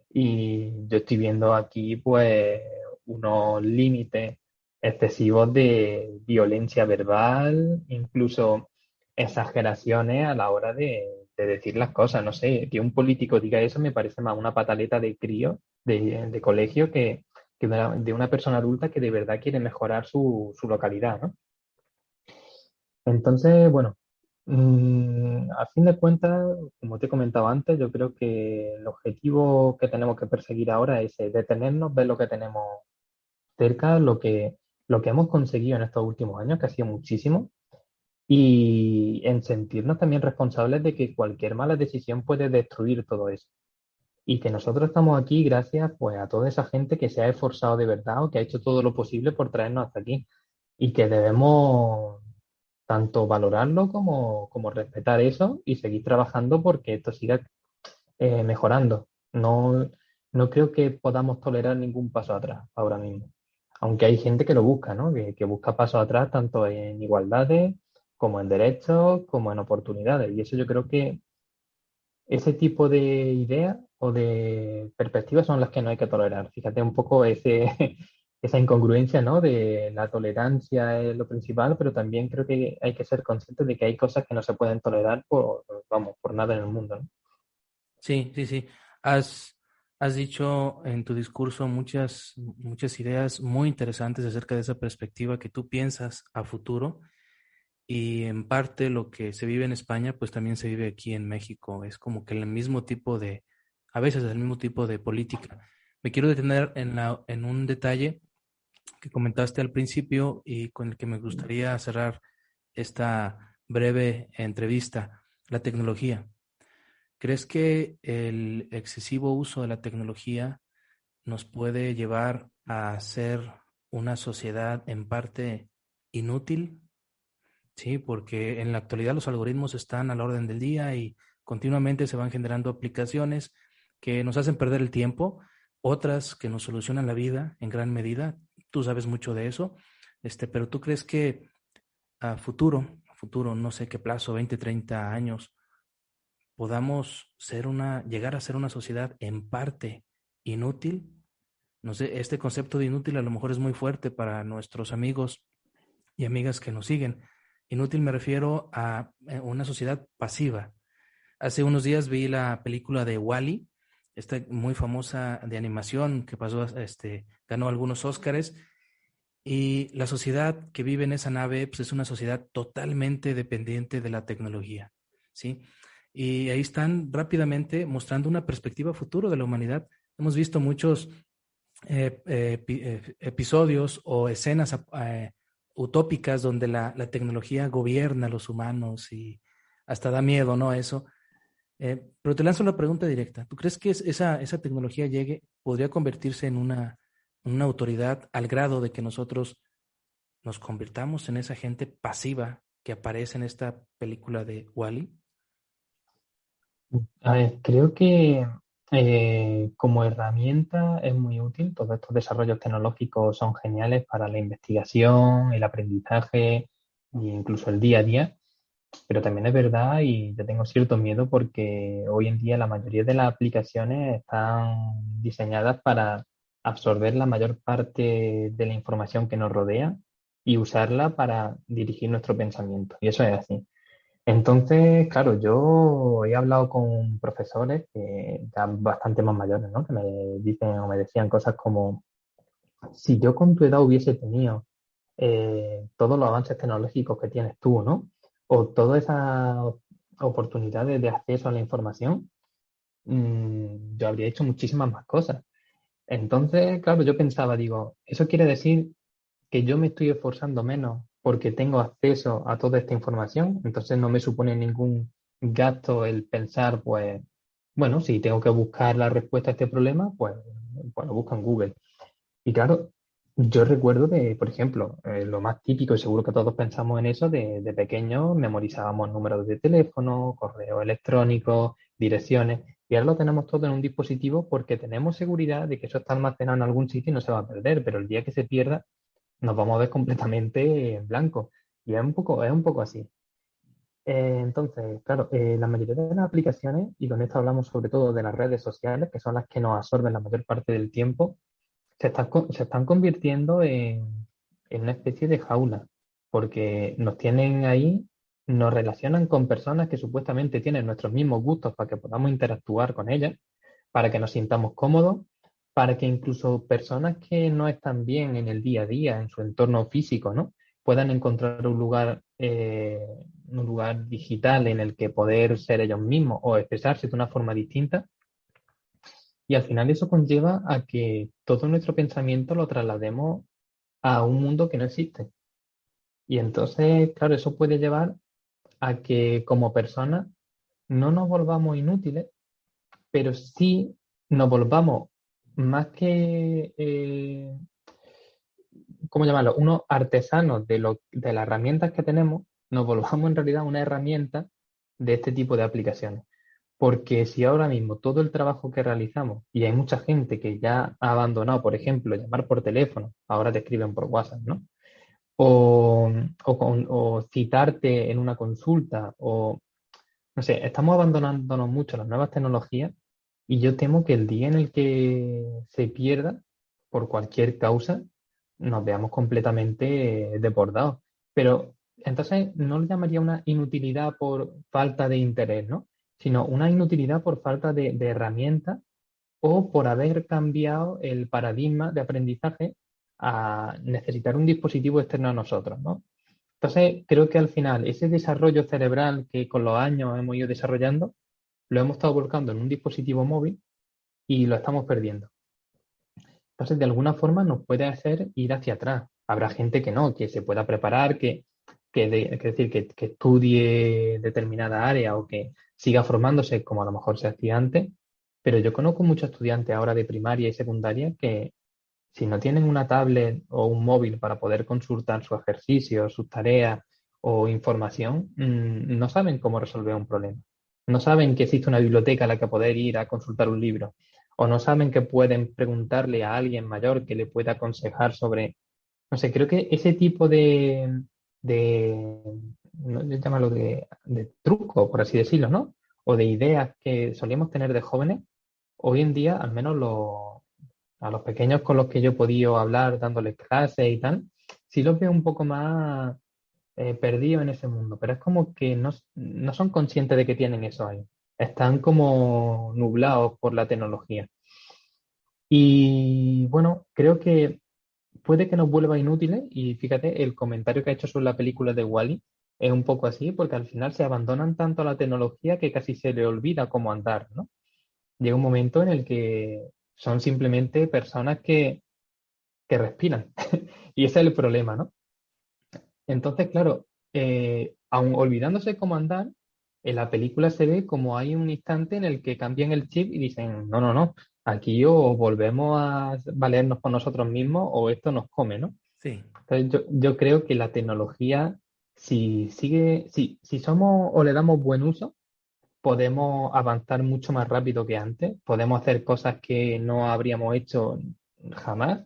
y yo estoy viendo aquí, pues, unos límites excesivos de violencia verbal, incluso exageraciones a la hora de decir las cosas. No sé, que un político diga eso me parece más una pataleta de crío, de colegio, que de una persona adulta que de verdad quiere mejorar su localidad, ¿no? Entonces, bueno, a fin de cuentas, como te he comentado antes, yo creo que el objetivo que tenemos que perseguir ahora es detenernos, ver lo que tenemos cerca, lo que hemos conseguido en estos últimos años, que ha sido muchísimo, y en sentirnos también responsables de que cualquier mala decisión puede destruir todo eso. Y que nosotros estamos aquí gracias pues a toda esa gente que se ha esforzado de verdad o que ha hecho todo lo posible por traernos hasta aquí. Y que debemos tanto valorarlo como respetar eso y seguir trabajando porque esto siga mejorando. No, no creo que podamos tolerar ningún paso atrás ahora mismo. Aunque hay gente que lo busca, ¿no? Que busca pasos atrás tanto en igualdades como en derechos, como en oportunidades. Y eso yo creo que ese tipo de ideas o de perspectivas son las que no hay que tolerar. Fíjate un poco esa incongruencia, ¿no? De la tolerancia es lo principal, pero también creo que hay que ser conscientes de que hay cosas que no se pueden tolerar por, vamos, por nada en el mundo, ¿no? Sí, sí, sí. Has dicho en tu discurso muchas ideas muy interesantes acerca de esa perspectiva que tú piensas a futuro y en parte lo que se vive en España, pues también se vive aquí en México. Es como que el mismo tipo a veces el mismo tipo de política. Me quiero detener en un detalle que comentaste al principio y con el que me gustaría cerrar esta breve entrevista, la tecnología. ¿Crees que el excesivo uso de la tecnología nos puede llevar a ser una sociedad en parte inútil? Sí, porque en la actualidad los algoritmos están a la orden del día y continuamente se van generando aplicaciones que nos hacen perder el tiempo, otras que nos solucionan la vida en gran medida. Tú sabes mucho de eso, pero ¿tú crees que a futuro, no sé qué plazo, 20, 30 años, podamos llegar a ser una sociedad en parte inútil? No sé, este concepto de inútil a lo mejor es muy fuerte para nuestros amigos y amigas que nos siguen. Inútil me refiero a una sociedad pasiva. Hace unos días vi la película de Wall-E, esta muy famosa de animación que pasó, ganó algunos Óscares, y la sociedad que vive en esa nave pues, es una sociedad totalmente dependiente de la tecnología, ¿sí? Y ahí están rápidamente mostrando una perspectiva futuro de la humanidad. Hemos visto muchos episodios o escenas utópicas donde la tecnología gobierna a los humanos y hasta da miedo, ¿no? Eso. Pero te lanzo la pregunta directa. ¿Tú crees que esa tecnología podría convertirse en una autoridad al grado de que nosotros nos convirtamos en esa gente pasiva que aparece en esta película de Wall-E? A ver, creo que como herramienta es muy útil. Todos estos desarrollos tecnológicos son geniales para la investigación, el aprendizaje e incluso el día a día. Pero también es verdad y yo tengo cierto miedo porque hoy en día la mayoría de las aplicaciones están diseñadas para absorber la mayor parte de la información que nos rodea y usarla para dirigir nuestro pensamiento. Y eso es así. Entonces, claro, yo he hablado con profesores ya bastante más mayores, ¿no? Que me dicen o me decían cosas como, si yo con tu edad hubiese tenido todos los avances tecnológicos que tienes tú, ¿no? O todas esas oportunidades de acceso a la información, yo habría hecho muchísimas más cosas. Entonces, claro, yo pensaba, digo, eso quiere decir que yo me estoy esforzando menos porque tengo acceso a toda esta información, entonces no me supone ningún gasto el pensar, pues, bueno, si tengo que buscar la respuesta a este problema, pues lo busco en Google. Y claro, Yo recuerdo que, por ejemplo, lo más típico, y seguro que todos pensamos en eso, de pequeños memorizábamos números de teléfono, correo electrónico, direcciones, y ahora lo tenemos todo en un dispositivo porque tenemos seguridad de que eso está almacenado en algún sitio y no se va a perder, pero el día que se pierda nos vamos a ver completamente en blanco. Y es un poco así. Entonces, claro, la mayoría de las aplicaciones, y con esto hablamos sobre todo de las redes sociales, que son las que nos absorben la mayor parte del tiempo, se están convirtiendo en una especie de jaula, porque nos tienen ahí, nos relacionan con personas que supuestamente tienen nuestros mismos gustos para que podamos interactuar con ellas, para que nos sintamos cómodos, para que incluso personas que no están bien en el día a día, en su entorno físico, ¿no? Puedan encontrar un lugar digital en el que poder ser ellos mismos o expresarse de una forma distinta. Y al final eso conlleva a que todo nuestro pensamiento lo traslademos a un mundo que no existe. Y entonces, claro, eso puede llevar a que como personas no nos volvamos inútiles, pero sí nos volvamos más que, ¿cómo llamarlo? Unos artesanos de las herramientas que tenemos, nos volvamos en realidad una herramienta de este tipo de aplicaciones. Porque si ahora mismo todo el trabajo que realizamos, y hay mucha gente que ya ha abandonado, por ejemplo, llamar por teléfono, ahora te escriben por WhatsApp, ¿no? O citarte en una consulta, o no sé, estamos abandonándonos mucho las nuevas tecnologías y yo temo que el día en el que se pierda, por cualquier causa, nos veamos completamente desbordados. Pero entonces no lo llamaría una inutilidad por falta de interés, ¿no? Sino una inutilidad por falta de herramientas o por haber cambiado el paradigma de aprendizaje a necesitar un dispositivo externo a nosotros, ¿no? Entonces, creo que al final ese desarrollo cerebral que con los años hemos ido desarrollando, lo hemos estado volcando en un dispositivo móvil y lo estamos perdiendo. Entonces, de alguna forma nos puede hacer ir hacia atrás. Habrá gente que no, que se pueda preparar, que estudie determinada área o que siga formándose como a lo mejor se hacía antes, pero yo conozco muchos estudiantes ahora de primaria y secundaria que si no tienen una tablet o un móvil para poder consultar sus ejercicios, sus tareas o información, no saben cómo resolver un problema. No saben que existe una biblioteca a la que poder ir a consultar un libro. O no saben que pueden preguntarle a alguien mayor que le pueda aconsejar sobre, no sé, creo que ese tipo de no, llámalo de truco, por así decirlo, ¿no? O de ideas que solíamos tener de jóvenes, hoy en día, al menos a los pequeños con los que yo he podido hablar, dándoles clases y tal, sí los veo un poco más perdidos en ese mundo, pero es como que no son conscientes de que tienen eso ahí. Están como nublados por la tecnología. Y bueno, creo que puede que nos vuelva inútiles y fíjate, el comentario que ha hecho sobre la película de Wall-E es un poco así, porque al final se abandonan tanto a la tecnología que casi se le olvida cómo andar, ¿no? Llega un momento en el que son simplemente personas que respiran. Y ese es el problema, ¿no? Entonces, claro, aun olvidándose cómo andar, en la película se ve como hay un instante en el que cambian el chip y dicen, no, no, no, aquí o volvemos a valernos por nosotros mismos o esto nos come, ¿no? Sí, Entonces, yo creo que la tecnología, si somos o le damos buen uso, podemos avanzar mucho más rápido que antes, podemos hacer cosas que no habríamos hecho jamás,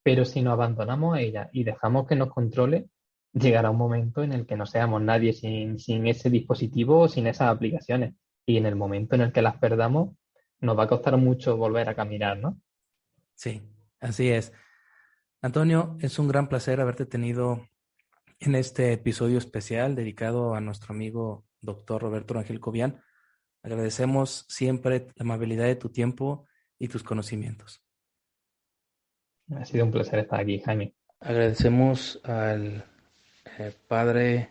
pero si nos abandonamos a ella y dejamos que nos controle, llegará un momento en el que no seamos nadie sin ese dispositivo o sin esas aplicaciones. Y en el momento en el que las perdamos, nos va a costar mucho volver a caminar, ¿no? sí, así es. Antonio, es un gran placer haberte tenido en este episodio especial dedicado a nuestro amigo doctor Roberto Rangel Cobian. Agradecemos siempre la amabilidad de tu tiempo y tus conocimientos. Ha sido un placer estar aquí, Jaime. Agradecemos al padre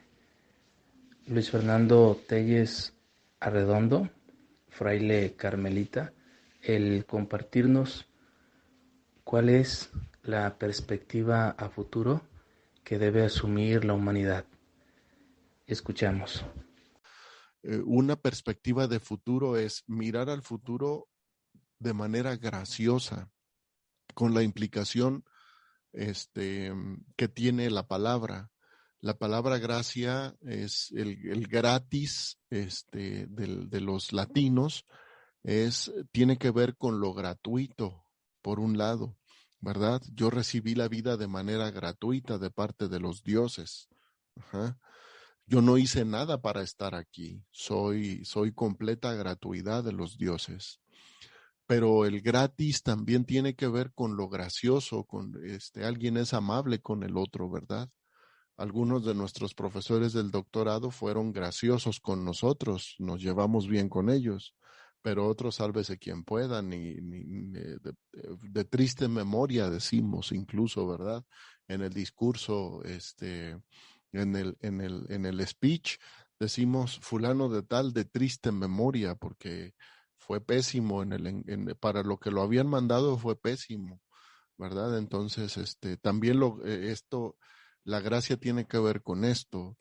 Luis Fernando Telles Arredondo, fraile carmelita, el compartirnos cuál es la perspectiva a futuro que debe asumir la humanidad. Escuchamos. Una perspectiva de futuro es mirar al futuro de manera graciosa, con la implicación que tiene la palabra. La palabra gracia es el gratis de los latinos, tiene que ver con lo gratuito, por un lado, ¿verdad? Yo recibí la vida de manera gratuita de parte de los dioses. Ajá. Yo no hice nada para estar aquí. Soy completa gratuidad de los dioses. Pero el gratis también tiene que ver con lo gracioso, con alguien es amable con el otro, ¿verdad? Algunos de nuestros profesores del doctorado fueron graciosos con nosotros, nos llevamos bien con ellos, pero otros, sálvese quien pueda, de triste memoria decimos incluso, ¿verdad? En el discurso, en el speech, decimos fulano de tal de triste memoria, porque fue pésimo para lo que lo habían mandado fue pésimo, ¿verdad? Entonces, también la gracia tiene que ver con esto.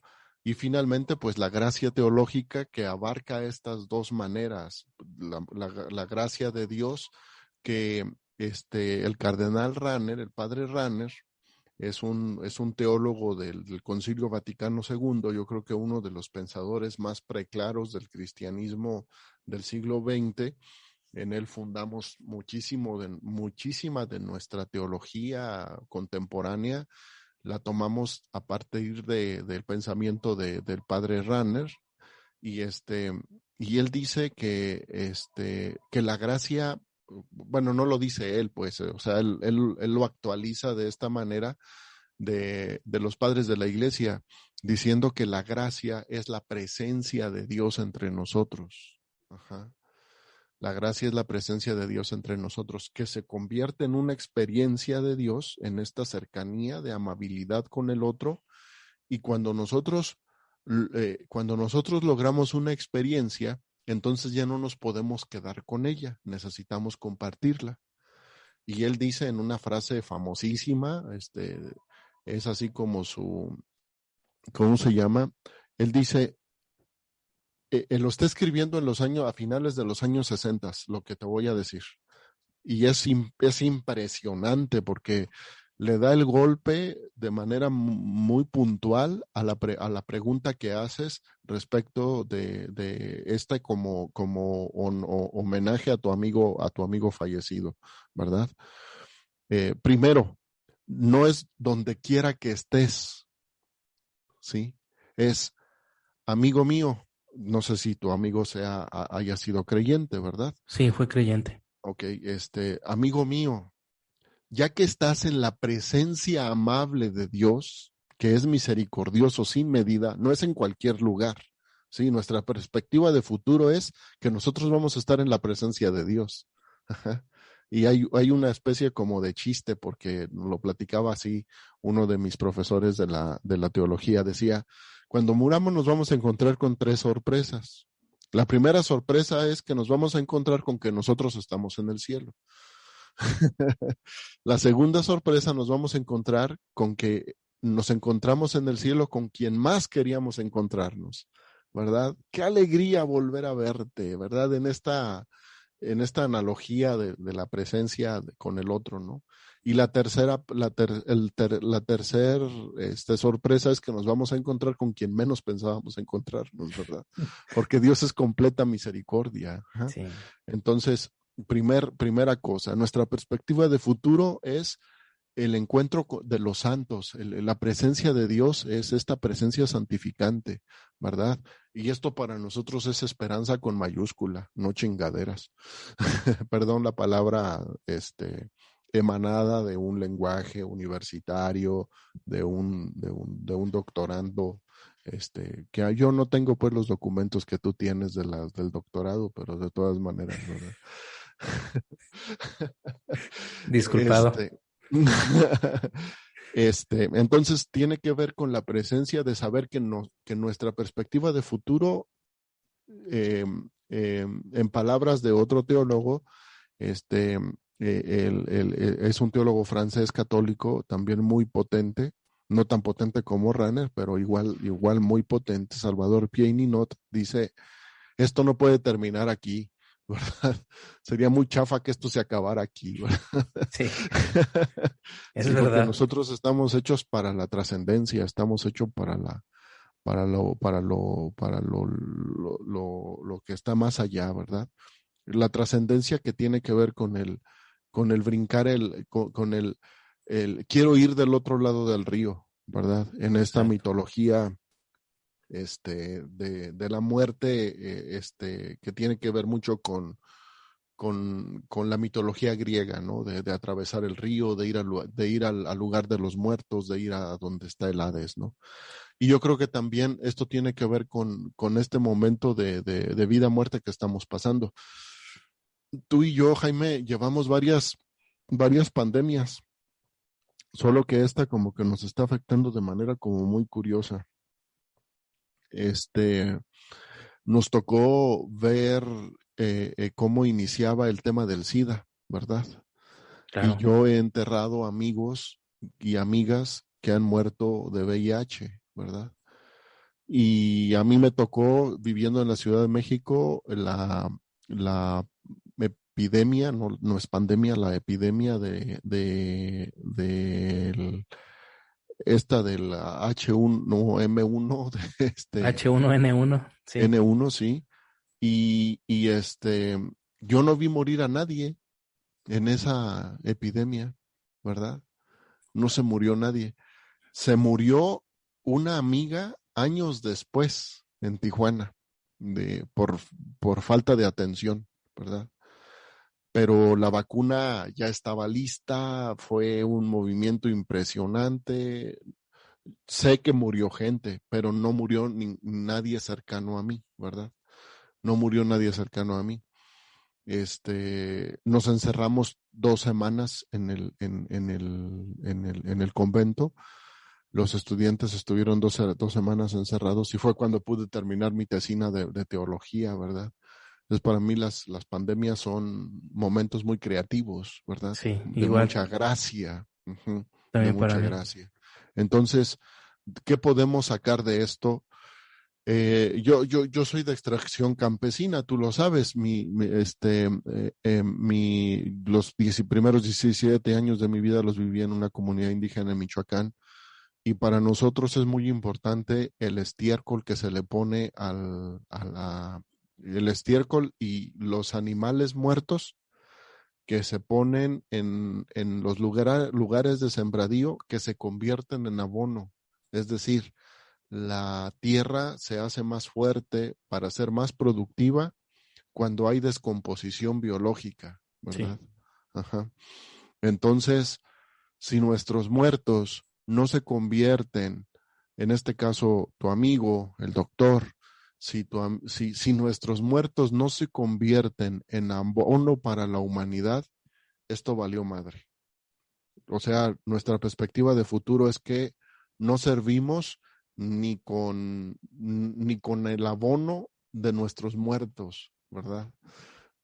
Y finalmente, pues la gracia teológica que abarca estas dos maneras, la gracia de Dios que el cardenal Ranner, el padre Ranner, es un teólogo del Concilio Vaticano II, yo creo que uno de los pensadores más preclaros del cristianismo del siglo XX. En él fundamos muchísima de nuestra teología contemporánea, la tomamos a partir del pensamiento del padre Ranner, y él dice que la gracia, bueno, no lo dice él, pues, o sea, él lo actualiza de esta manera de los padres de la iglesia, diciendo que la gracia es la presencia de Dios entre nosotros. Ajá. La gracia es la presencia de Dios entre nosotros, que se convierte en una experiencia de Dios, en esta cercanía de amabilidad con el otro. Y cuando nosotros logramos una experiencia, entonces ya no nos podemos quedar con ella, necesitamos compartirla. Y él dice en una frase famosísima, es así como ¿cómo se llama? Él dice, él lo está escribiendo a finales de los años 60, lo que te voy a decir. Y es impresionante porque le da el golpe de manera muy puntual a la pregunta que haces respecto de como homenaje a tu amigo fallecido, ¿verdad? Primero, no es donde quiera que estés, ¿sí? Es amigo mío. No sé si tu amigo haya sido creyente, ¿verdad? Sí, fue creyente. Ok, amigo mío, ya que estás en la presencia amable de Dios, que es misericordioso sin medida, no es en cualquier lugar, ¿sí? Nuestra perspectiva de futuro es que nosotros vamos a estar en la presencia de Dios. Ajá. Y hay una especie como de chiste, porque lo platicaba así uno de mis profesores de la teología, decía, cuando muramos nos vamos a encontrar con 3 sorpresas. La primera sorpresa es que nos vamos a encontrar con que nosotros estamos en el cielo. La segunda sorpresa nos vamos a encontrar con que nos encontramos en el cielo con quien más queríamos encontrarnos, ¿verdad? Qué alegría volver a verte, ¿verdad? En esta analogía de la presencia con el otro, ¿no? Y la tercera sorpresa es que nos vamos a encontrar con quien menos pensábamos encontrarnos, ¿verdad? Porque Dios es completa misericordia. ¿Eh? Sí. Entonces, primera cosa, nuestra perspectiva de futuro es el encuentro de los santos, la presencia de Dios es esta presencia santificante, ¿verdad? Y esto para nosotros es esperanza con mayúscula, no chingaderas. Perdón la palabra emanada de un lenguaje universitario, de un doctorando, que yo no tengo pues los documentos que tú tienes del doctorado, pero de todas maneras, ¿verdad? Disculpado. Entonces tiene que ver con la presencia de saber que nuestra perspectiva de futuro, en palabras de otro teólogo, es un teólogo francés católico también muy potente, no tan potente como Ranner, pero igual muy potente, Salvador Pied-Ninot, dice, esto no puede terminar aquí, ¿verdad? Sería muy chafa que esto se acabara aquí, ¿verdad? Sí, es Sí, porque verdad. nosotros estamos hechos para la trascendencia, estamos hechos lo que está más allá, ¿verdad? La trascendencia que tiene que ver con el brincar, con el quiero ir del otro lado del río, ¿verdad? En esta Exacto. mitología de la muerte, que tiene que ver mucho con la mitología griega, ¿no? De atravesar el río, de ir al lugar de los muertos, de ir a donde está el Hades, ¿no? Y yo creo que también esto tiene que ver con este momento de vida-muerte que estamos pasando. Tú y yo, Jaime, llevamos varias pandemias, solo que esta como que nos está afectando de manera como muy curiosa. Este, Nos tocó ver cómo iniciaba el tema del SIDA, ¿verdad? Y Claro. yo he enterrado amigos y amigas que han muerto de VIH, ¿verdad? Y a mí me tocó, viviendo en la Ciudad de México, la epidemia, no es pandemia, la epidemia esta del H1N1, H1N1, sí. N1, sí. Y yo no vi morir a nadie en esa epidemia, ¿verdad? No se murió nadie. Se murió una amiga años después en Tijuana por falta de atención, ¿verdad? Pero la vacuna ya estaba lista, fue un movimiento impresionante. Sé que murió gente, pero no murió nadie cercano a mí, ¿verdad? No murió nadie cercano a mí. Nos encerramos 2 semanas en el convento. Los estudiantes estuvieron dos semanas encerrados y fue cuando pude terminar mi tesina de teología, ¿verdad? Entonces, para mí las pandemias son momentos muy creativos, ¿verdad? Sí, De igual, mucha gracia, de también para mucha mí. gracia. Entonces, ¿qué podemos sacar de esto? Yo soy de extracción campesina, tú lo sabes. Los primeros 17 años de mi vida los viví en una comunidad indígena en Michoacán. Y para nosotros es muy importante el estiércol que se le pone el estiércol y los animales muertos que se ponen en los lugares de sembradío que se convierten en abono. Es decir, la tierra se hace más fuerte para ser más productiva cuando hay descomposición biológica, Sí, ¿verdad? Ajá. Entonces, si nuestros muertos no se convierten, en este caso tu amigo, el doctor, si nuestros muertos no se convierten en abono para la humanidad, esto valió madre. O sea, nuestra perspectiva de futuro es que no servimos ni con el abono de nuestros muertos, ¿verdad?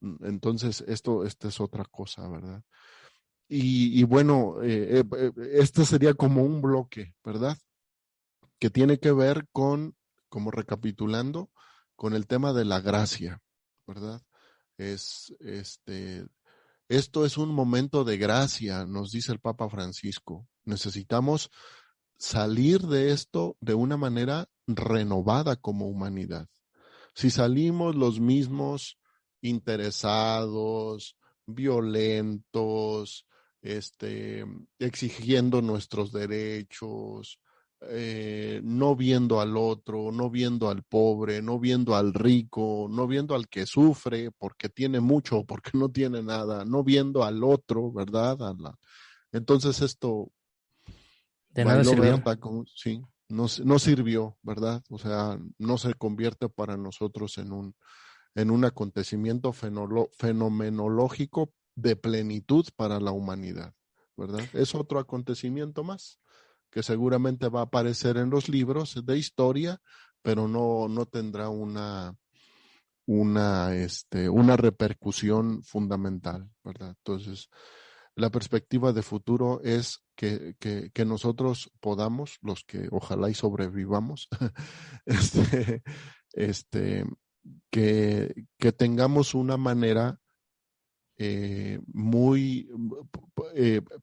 Entonces, esta es otra cosa, ¿verdad? Y bueno, este sería como un bloque, ¿verdad? Que tiene que ver como recapitulando, con el tema de la gracia, ¿verdad? Es, esto es un momento de gracia, nos dice el Papa Francisco. Necesitamos salir de esto de una manera renovada como humanidad. Si salimos los mismos interesados, violentos, exigiendo nuestros derechos, no viendo al otro, no viendo al pobre, no viendo al rico, no viendo al que sufre porque tiene mucho o porque no tiene nada, no viendo al otro, ¿verdad? Entonces esto de nada bailó sirvió. Berta, sí, no sirvió, ¿verdad? O sea, no se convierte para nosotros en un acontecimiento fenomenológico de plenitud para la humanidad, ¿verdad? Es otro acontecimiento más que seguramente va a aparecer en los libros de historia, pero no tendrá una repercusión fundamental, ¿verdad? Entonces, la perspectiva de futuro es que nosotros podamos, los que ojalá y sobrevivamos, este, este, que tengamos una manera muy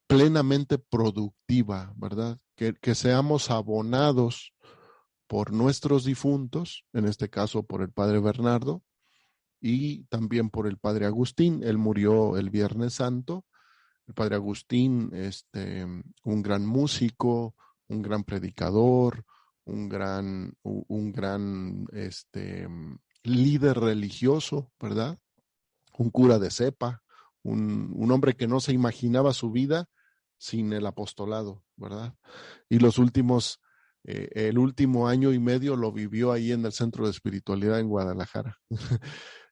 plenamente productiva, ¿verdad? Que seamos abonados por nuestros difuntos, en este caso por el padre Bernardo y también por el padre Agustín. Él murió el Viernes Santo. El padre Agustín, un gran músico, un gran predicador, un gran líder religioso, ¿verdad? Un cura de cepa, un hombre que no se imaginaba su vida sin el apostolado, ¿verdad? Y el último año y medio lo vivió ahí en el Centro de Espiritualidad en Guadalajara.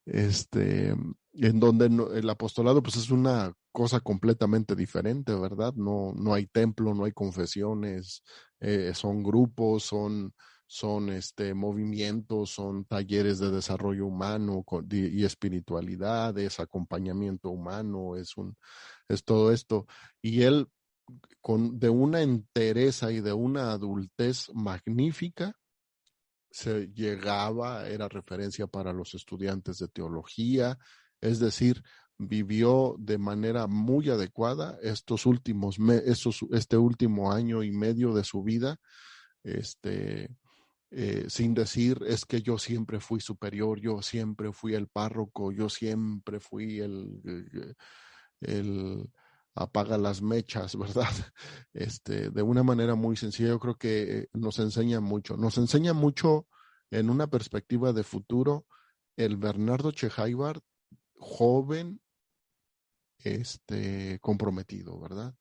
En donde el apostolado pues es una cosa completamente diferente, ¿verdad? No hay templo, no hay confesiones, son grupos, son movimientos, son talleres de desarrollo humano y espiritualidad, es acompañamiento humano, es todo esto. Y él, de una entereza y de una adultez magnífica, era referencia para los estudiantes de teología, es decir, vivió de manera muy adecuada este último año y medio de su vida, sin decir, es que yo siempre fui superior, yo siempre fui el párroco, yo siempre fui el apaga las mechas, ¿verdad? De una manera muy sencilla. Yo creo que nos enseña mucho en una perspectiva de futuro el Bernardo Txehaibart joven, comprometido, ¿verdad?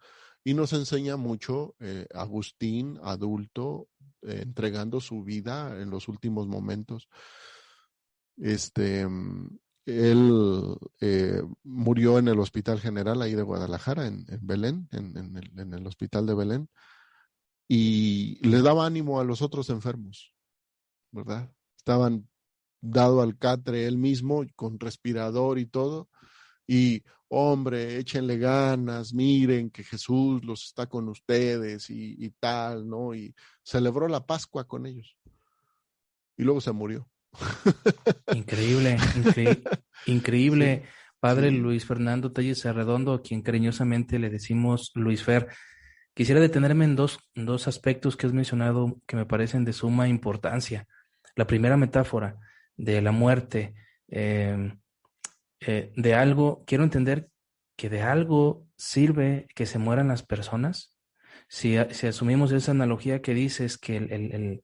Y nos enseña mucho Agustín, adulto, entregando su vida en los últimos momentos. Él murió en el Hospital General ahí de Guadalajara, en Belén, en el Hospital de Belén, y le daba ánimo a los otros enfermos, ¿verdad? Estaban dado al catre él mismo, con respirador y todo, y hombre, échenle ganas, miren que Jesús los está con ustedes y tal, ¿no? Y celebró la Pascua con ellos. Y luego se murió. Increíble, increíble. Sí, Padre sí. Luis Fernando Telles Arredondo, a quien cariñosamente le decimos Luis Fer. Quisiera detenerme en dos aspectos que has mencionado que me parecen de suma importancia. La primera metáfora de la muerte, de algo, quiero entender que de algo sirve que se mueran las personas. Si asumimos esa analogía que dices que el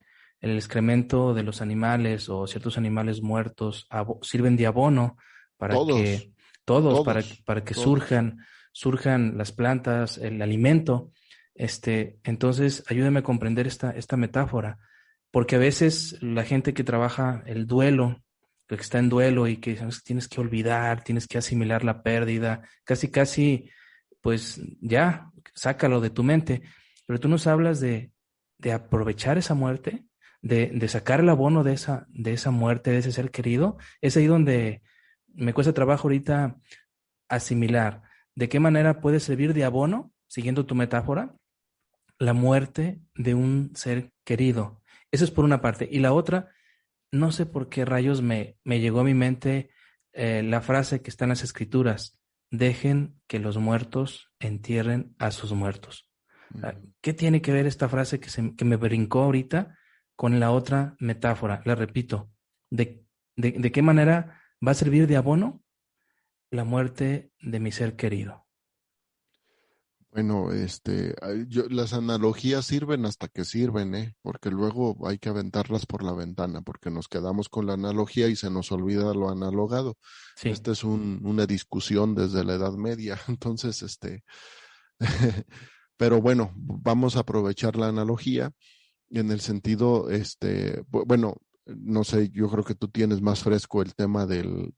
excremento de los animales o ciertos animales muertos sirven de abono para que para que surjan las plantas, el alimento. Entonces, ayúdame a comprender esta metáfora, porque a veces la gente que trabaja el duelo, que está en duelo y que ¿sabes? Tienes que olvidar, tienes que asimilar la pérdida, casi, pues ya, sácalo de tu mente, pero tú nos hablas de aprovechar esa muerte, de sacar el abono de esa muerte, de ese ser querido. Es ahí donde me cuesta trabajo ahorita asimilar de qué manera puede servir de abono, siguiendo tu metáfora, la muerte de un ser querido. Eso es por una parte. Y la otra, no sé por qué rayos me llegó a mi mente la frase que está en las Escrituras: dejen que los muertos entierren a sus muertos. ¿Qué tiene que ver esta frase que me brincó ahorita con la otra metáfora? La repito, ¿de qué manera va a servir de abono la muerte de mi ser querido? Bueno, las analogías sirven hasta que sirven, porque luego hay que aventarlas por la ventana, porque nos quedamos con la analogía y se nos olvida lo analogado. Sí. Esta es una discusión desde la Edad Media, entonces, pero bueno, vamos a aprovechar la analogía en el sentido, bueno, no sé, yo creo que tú tienes más fresco el tema del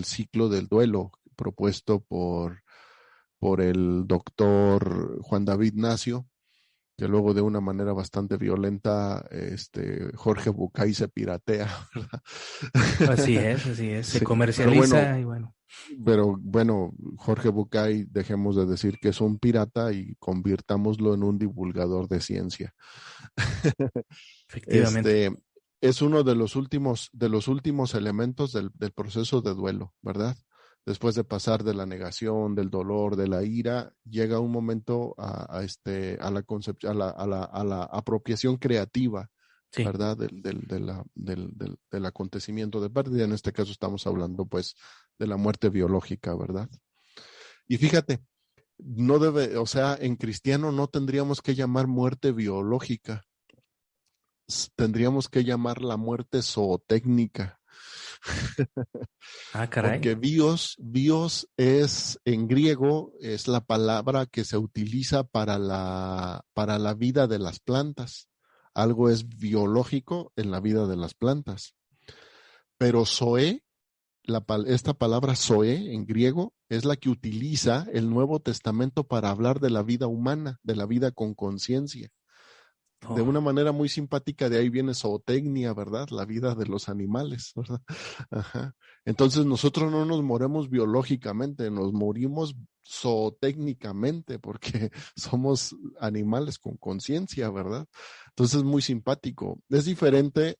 ciclo del duelo propuesto por el doctor Juan David Nacio, que luego de una manera bastante violenta, Jorge Bucay se piratea, ¿verdad? Así es, se Sí, comercializa y bueno. Pero bueno, Jorge Bucay, dejemos de decir que es un pirata y convirtámoslo en un divulgador de ciencia. Efectivamente. es uno de los últimos elementos del proceso de duelo, ¿verdad? Después de pasar de la negación, del dolor, de la ira, llega un momento a la concepción, a la apropiación creativa, Sí. ¿verdad? Del acontecimiento de pérdida. En este caso estamos hablando, pues, de la muerte biológica, ¿verdad? Y fíjate, o sea, en cristiano no tendríamos que llamar muerte biológica, tendríamos que llamar la muerte zootécnica. Ah, caray. Porque bios es, en griego, es la palabra que se utiliza para la vida de las plantas. Algo es biológico en la vida de las plantas. Pero zoe, esta palabra zoe en griego, es la que utiliza el Nuevo Testamento para hablar de la vida humana, de la vida con conciencia. De una manera muy simpática, de ahí viene zootecnia, ¿verdad? La vida de los animales, ¿verdad? Ajá. Entonces nosotros no nos moremos biológicamente, nos morimos zootécnicamente porque somos animales con conciencia, ¿verdad? Entonces es muy simpático. Es diferente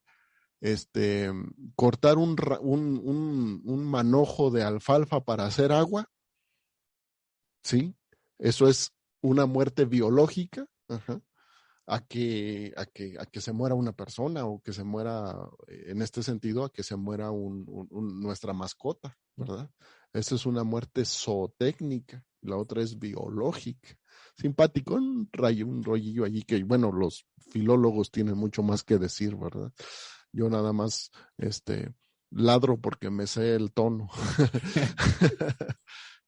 cortar un manojo de alfalfa para hacer agua, ¿sí? Eso es una muerte biológica, ajá, a que se muera una persona o que se muera, en este sentido, a que se muera nuestra mascota, ¿verdad? Esa es una muerte zootécnica, la otra es biológica. Simpático, un rollillo allí que, bueno, los filólogos tienen mucho más que decir, ¿verdad? Yo nada más, ladro porque me sé el tono.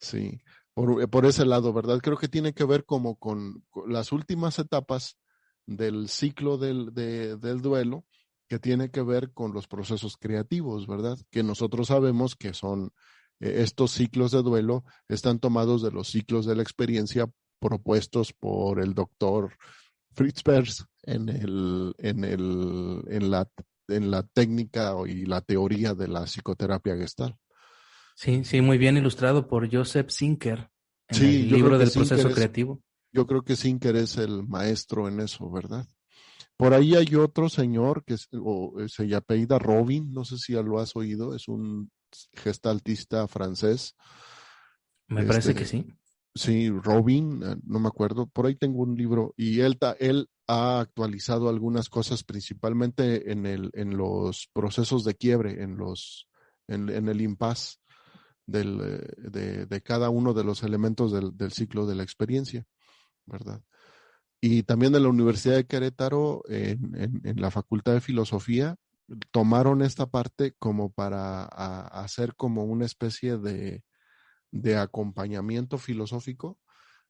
Sí, por ese lado, ¿verdad? Creo que tiene que ver como con las últimas etapas del ciclo del duelo, que tiene que ver con los procesos creativos, ¿verdad? Que nosotros sabemos que son estos ciclos de duelo están tomados de los ciclos de la experiencia propuestos por el doctor Fritz Perls en la técnica y la teoría de la psicoterapia Gestalt. Sí, sí, muy bien ilustrado por Joseph Zinker en Sí, el yo creo libro que del proceso creativo. Yo creo que Zinker es el maestro en eso, ¿verdad? Por ahí hay otro señor que se apellida Robin, no sé si ya lo has oído, es un gestaltista francés. Me parece que sí. Sí, Robin, no me acuerdo, por ahí tengo un libro y él ha actualizado algunas cosas, principalmente en los procesos de quiebre, en el impasse de cada uno de los elementos del ciclo de la experiencia, ¿verdad? Y también en la Universidad de Querétaro, en la Facultad de Filosofía, tomaron esta parte como para hacer como una especie de acompañamiento filosófico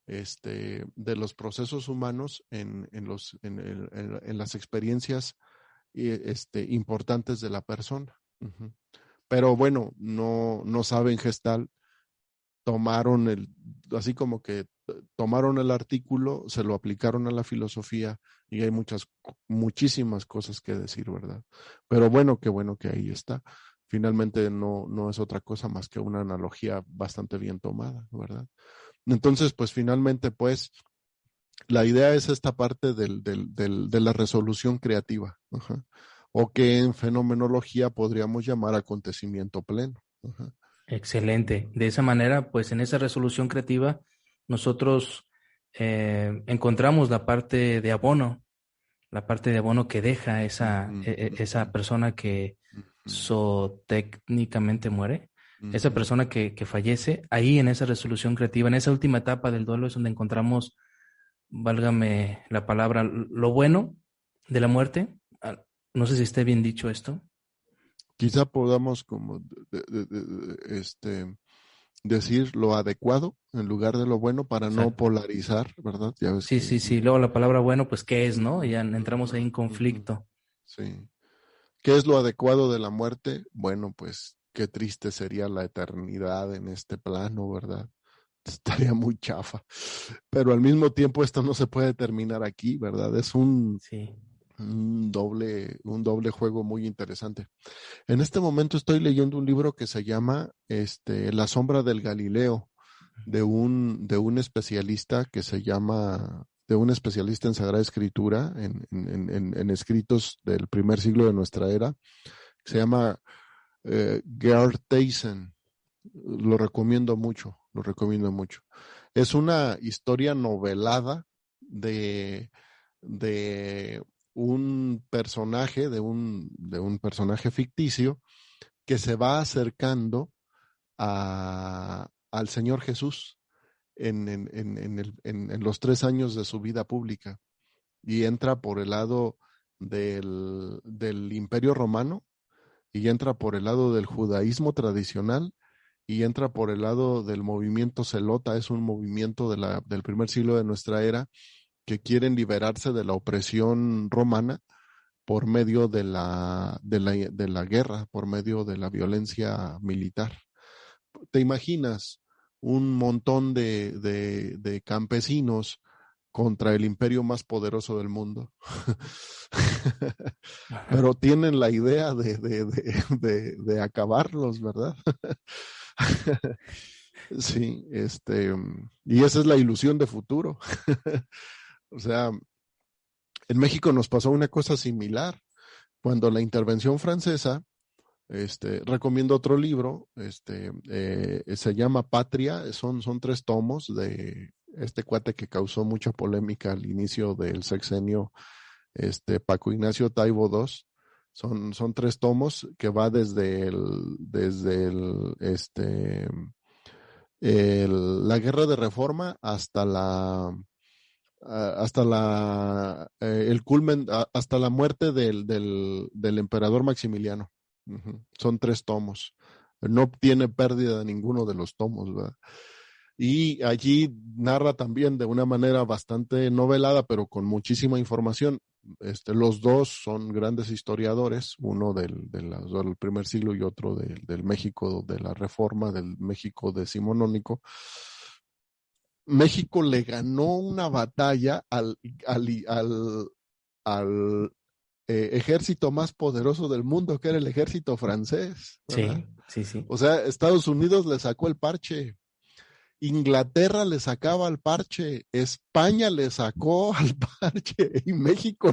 de los procesos humanos en las experiencias importantes de la persona. Uh-huh. Pero bueno, no saben Gestalt, así como que tomaron el artículo, se lo aplicaron a la filosofía y hay muchísimas cosas que decir, ¿verdad? Pero bueno que ahí está. Finalmente no es otra cosa más que una analogía bastante bien tomada, ¿verdad? Entonces, pues finalmente, pues, la idea es esta parte de la resolución creativa, ajá, o que en fenomenología podríamos llamar acontecimiento pleno. Ajá. Excelente. De esa manera, pues en esa resolución creativa, nosotros encontramos la parte de abono que deja esa persona que técnicamente muere, esa persona que fallece. Ahí en esa resolución creativa, en esa última etapa del duelo es donde encontramos, válgame la palabra, lo bueno de la muerte. No sé si esté bien dicho esto. Quizá podamos como decir lo adecuado en lugar de lo bueno para no polarizar, ¿verdad? Ya ves Sí. Luego la palabra bueno, pues, ¿qué es, no? Ya entramos ahí en conflicto. Sí. ¿Qué es lo adecuado de la muerte? Bueno, pues qué triste sería la eternidad en este plano, ¿verdad? Estaría muy chafa. Pero al mismo tiempo esto no se puede terminar aquí, ¿verdad? Es un doble juego muy interesante. En este momento estoy leyendo un libro que se llama La sombra del Galileo, de un especialista que se llama de un especialista en Sagrada Escritura, en escritos del primer siglo de nuestra era, se llama Geert Theissen. Lo recomiendo mucho, lo recomiendo mucho. Es una historia novelada de un personaje, de un personaje ficticio que se va acercando al Señor Jesús en los 3 años de su vida pública, y entra por el lado del Imperio Romano, y entra por el lado del judaísmo tradicional, y entra por el lado del movimiento zelota. Es un movimiento del primer siglo de nuestra era que quieren liberarse de la opresión romana por medio de la guerra, por medio de la violencia militar. ¿Te imaginas un montón de campesinos contra el imperio más poderoso del mundo? Pero tienen la idea de acabarlos, ¿verdad? Sí, y esa es la ilusión de futuro. O sea, en México nos pasó una cosa similar. Cuando la intervención francesa, recomiendo otro libro, se llama Patria, son 3 tomos de este cuate que causó mucha polémica al inicio del sexenio, Paco Ignacio Taibo II. Son 3 tomos que va desde la Guerra de Reforma hasta el culmen, hasta la muerte del emperador Maximiliano. Son 3 tomos. No tiene pérdida de ninguno de los tomos, ¿verdad? Y allí narra también de una manera bastante novelada, pero con muchísima información. Los dos son grandes historiadores, uno del primer siglo y otro del México de la Reforma, del México decimonónico. México le ganó una batalla al ejército más poderoso del mundo, que era el ejército francés, ¿verdad? Sí. O sea, Estados Unidos le sacó el parche, Inglaterra le sacaba el parche, España le sacó al parche, y México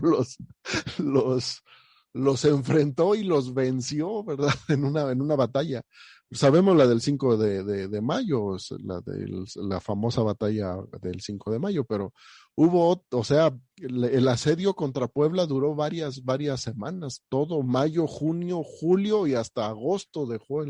los enfrentó y los venció, ¿verdad? En una batalla. Sabemos la del 5 de mayo, la famosa batalla del 5 de mayo, pero o sea, el asedio contra Puebla duró varias semanas, todo mayo, junio, julio y hasta agosto dejó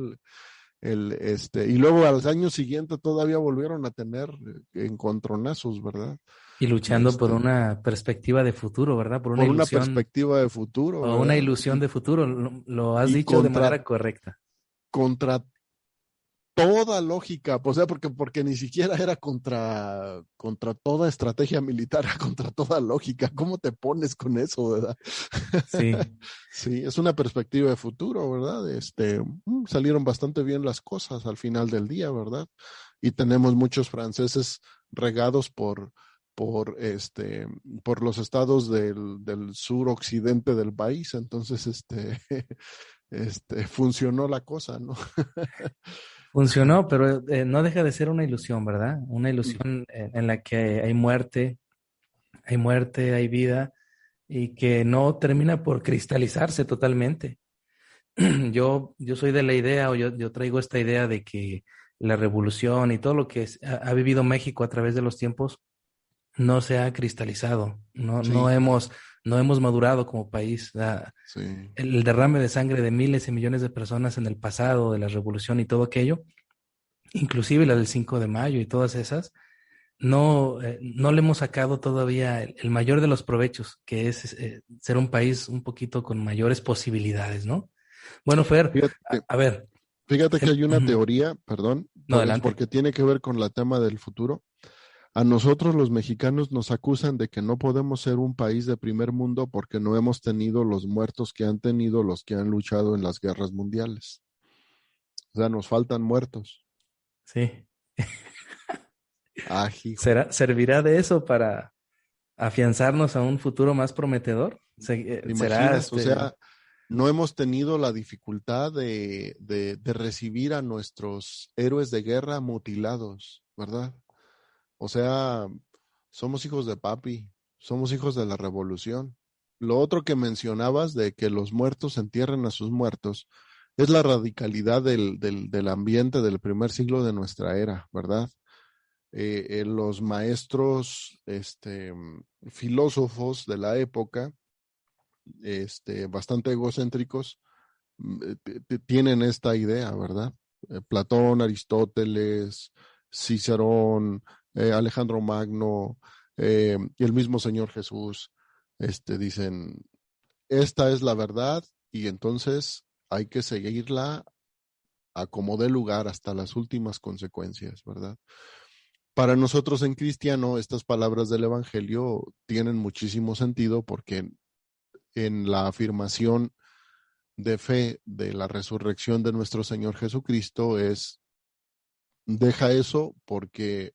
y luego al año siguiente todavía volvieron a tener encontronazos, ¿verdad? Y luchando por una perspectiva de futuro, ¿verdad? Por una Por una ilusión, perspectiva de futuro, o ¿verdad? una ilusión de futuro, lo has dicho de manera correcta. Contra toda lógica, o sea, porque ni siquiera era contra toda estrategia militar, contra toda lógica. ¿Cómo te pones con eso, verdad? Sí. Sí, es una perspectiva de futuro, ¿verdad? Salieron bastante bien las cosas al final del día, ¿verdad? Y tenemos muchos franceses regados por los estados del suroccidente del país. Entonces, funcionó la cosa, ¿no? Funcionó, pero no deja de ser una ilusión, ¿verdad? Una ilusión en la que hay muerte, hay vida, y que no termina por cristalizarse totalmente. Yo soy de la idea, o yo traigo esta idea de que la revolución y todo lo que ha vivido México a través de los tiempos no se ha cristalizado, Sí. no hemos madurado como país. Sí. El derrame de sangre de miles y millones de personas en el pasado, de la revolución y todo aquello, inclusive la del 5 de mayo y todas esas, no le hemos sacado todavía el mayor de los provechos, que es ser un país un poquito con mayores posibilidades, ¿no? Bueno, Fer, a ver. Fíjate que hay una teoría, perdón, No, adelante. porque tiene que ver con el tema del futuro. A nosotros los mexicanos nos acusan de que no podemos ser un país de primer mundo porque no hemos tenido los muertos que han tenido los que han luchado en las guerras mundiales. O sea, nos faltan muertos. Sí. ¿Servirá de eso para afianzarnos a un futuro más prometedor? ¿Imaginas? O sea, no hemos tenido la dificultad de recibir a nuestros héroes de guerra mutilados, ¿verdad? O sea, somos hijos de papi, somos hijos de la revolución. Lo otro que mencionabas de que los muertos entierren a sus muertos es la radicalidad del ambiente del primer siglo de nuestra era, ¿verdad? Los maestros filósofos de la época, bastante egocéntricos, tienen esta idea, ¿verdad? Platón, Aristóteles, Cicerón, Alejandro Magno, y el mismo Señor Jesús, dicen, esta es la verdad y entonces hay que seguirla a como dé lugar hasta las últimas consecuencias, ¿verdad? Para nosotros en cristiano, estas palabras del Evangelio tienen muchísimo sentido porque en la afirmación de fe de la resurrección de nuestro Señor Jesucristo es, deja eso porque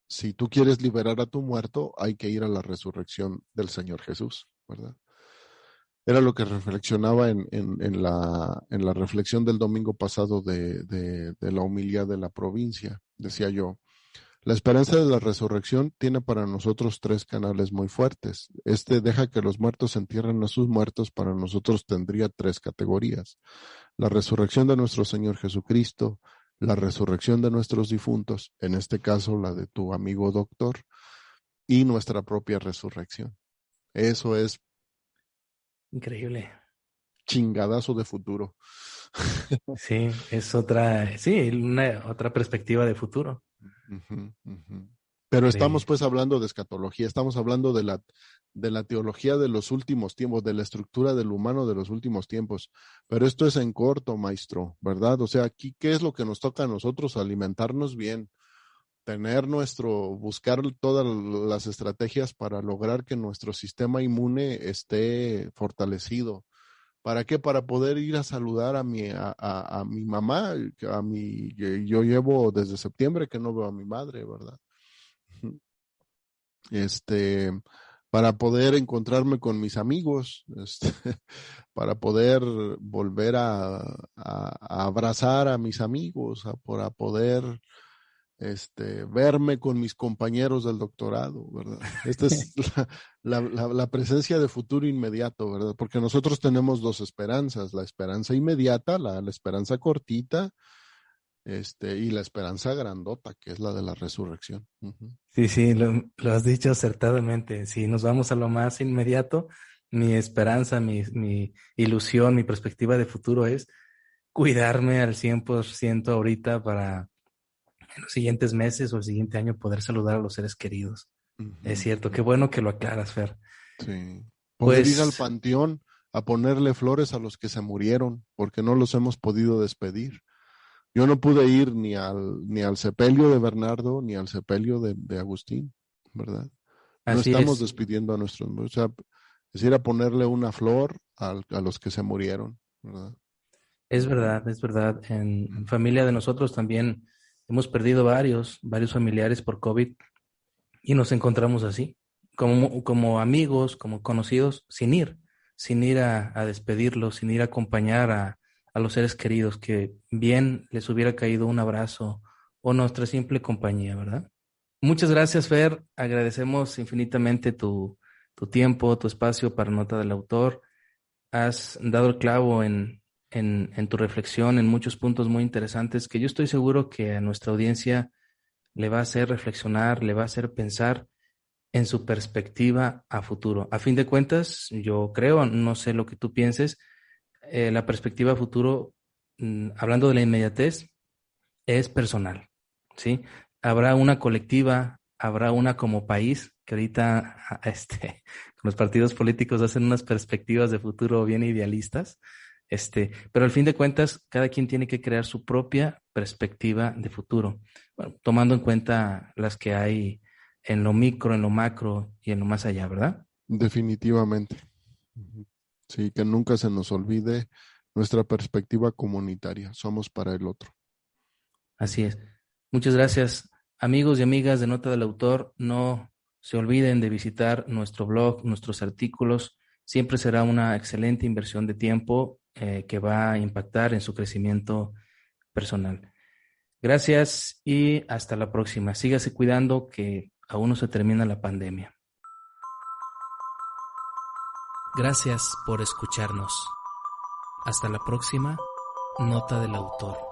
si tú quieres liberar a tu muerto, hay que ir a la resurrección del Señor Jesús, ¿verdad? Era lo que reflexionaba en la reflexión del domingo pasado de la homilía de la provincia. Decía yo, la esperanza de la resurrección tiene para nosotros 3 canales muy fuertes. Deja que los muertos entierren a sus muertos, para nosotros tendría 3 categorías. La resurrección de nuestro Señor Jesucristo, la resurrección de nuestros difuntos, en este caso la de tu amigo doctor, y nuestra propia resurrección. Eso es Increíble. chingadazo de futuro. Sí, es otra perspectiva de futuro. Uh-huh, uh-huh. Pero estamos pues hablando de escatología, estamos hablando de la teología de los últimos tiempos, de la estructura del humano de los últimos tiempos. Pero esto es en corto, maestro, ¿verdad? O sea, aquí, ¿qué es lo que nos toca a nosotros? Alimentarnos bien, buscar todas las estrategias para lograr que nuestro sistema inmune esté fortalecido. ¿Para qué? Para poder ir a saludar a mi mamá, yo llevo desde septiembre que no veo a mi madre, ¿verdad? Para poder encontrarme con mis amigos, para poder volver a abrazar a mis amigos, para poder verme con mis compañeros del doctorado, ¿verdad? Esta es la presencia de futuro inmediato, ¿verdad? Porque nosotros tenemos 2 esperanzas, la esperanza inmediata, la esperanza cortita, y la esperanza grandota, que es la de la resurrección. Uh-huh. Sí, lo has dicho acertadamente. Si nos vamos a lo más inmediato, mi esperanza, mi ilusión, mi perspectiva de futuro es cuidarme al 100% ahorita para en los siguientes meses o el siguiente año poder saludar a los seres queridos. Uh-huh. Es cierto, qué bueno que lo aclaras, Fer. Sí. Poder ir al panteón a ponerle flores a los que se murieron, porque no los hemos podido despedir. Yo no pude ir ni al sepelio de Bernardo, ni al sepelio de Agustín, ¿verdad? No estamos despidiendo a nuestros, o sea, es ir a ponerle una flor a los que se murieron, ¿verdad? Es verdad. En familia de nosotros también hemos perdido varios familiares por COVID y nos encontramos así, como amigos, como conocidos, sin ir a despedirlos, sin ir a acompañar a los seres queridos, que bien les hubiera caído un abrazo o nuestra simple compañía, ¿verdad? Muchas gracias, Fer. Agradecemos infinitamente tu tiempo, tu espacio para Nota del Autor. Has dado el clavo en tu reflexión, en muchos puntos muy interesantes que yo estoy seguro que a nuestra audiencia le va a hacer reflexionar, le va a hacer pensar en su perspectiva a futuro. A fin de cuentas, yo creo, no sé lo que tú pienses, la perspectiva a futuro, hablando de la inmediatez, es personal, ¿sí? Habrá una colectiva, habrá una como país, que ahorita con los partidos políticos hacen unas perspectivas de futuro bien idealistas, pero al fin de cuentas, cada quien tiene que crear su propia perspectiva de futuro, bueno, tomando en cuenta las que hay en lo micro, en lo macro y en lo más allá, ¿verdad? Definitivamente. Sí, que nunca se nos olvide nuestra perspectiva comunitaria. Somos para el otro. Así es. Muchas gracias, amigos y amigas de Nota del Autor. No se olviden de visitar nuestro blog, nuestros artículos. Siempre será una excelente inversión de tiempo que va a impactar en su crecimiento personal. Gracias y hasta la próxima. Sígase cuidando, que aún no se termina la pandemia. Gracias por escucharnos. Hasta la próxima nota del autor.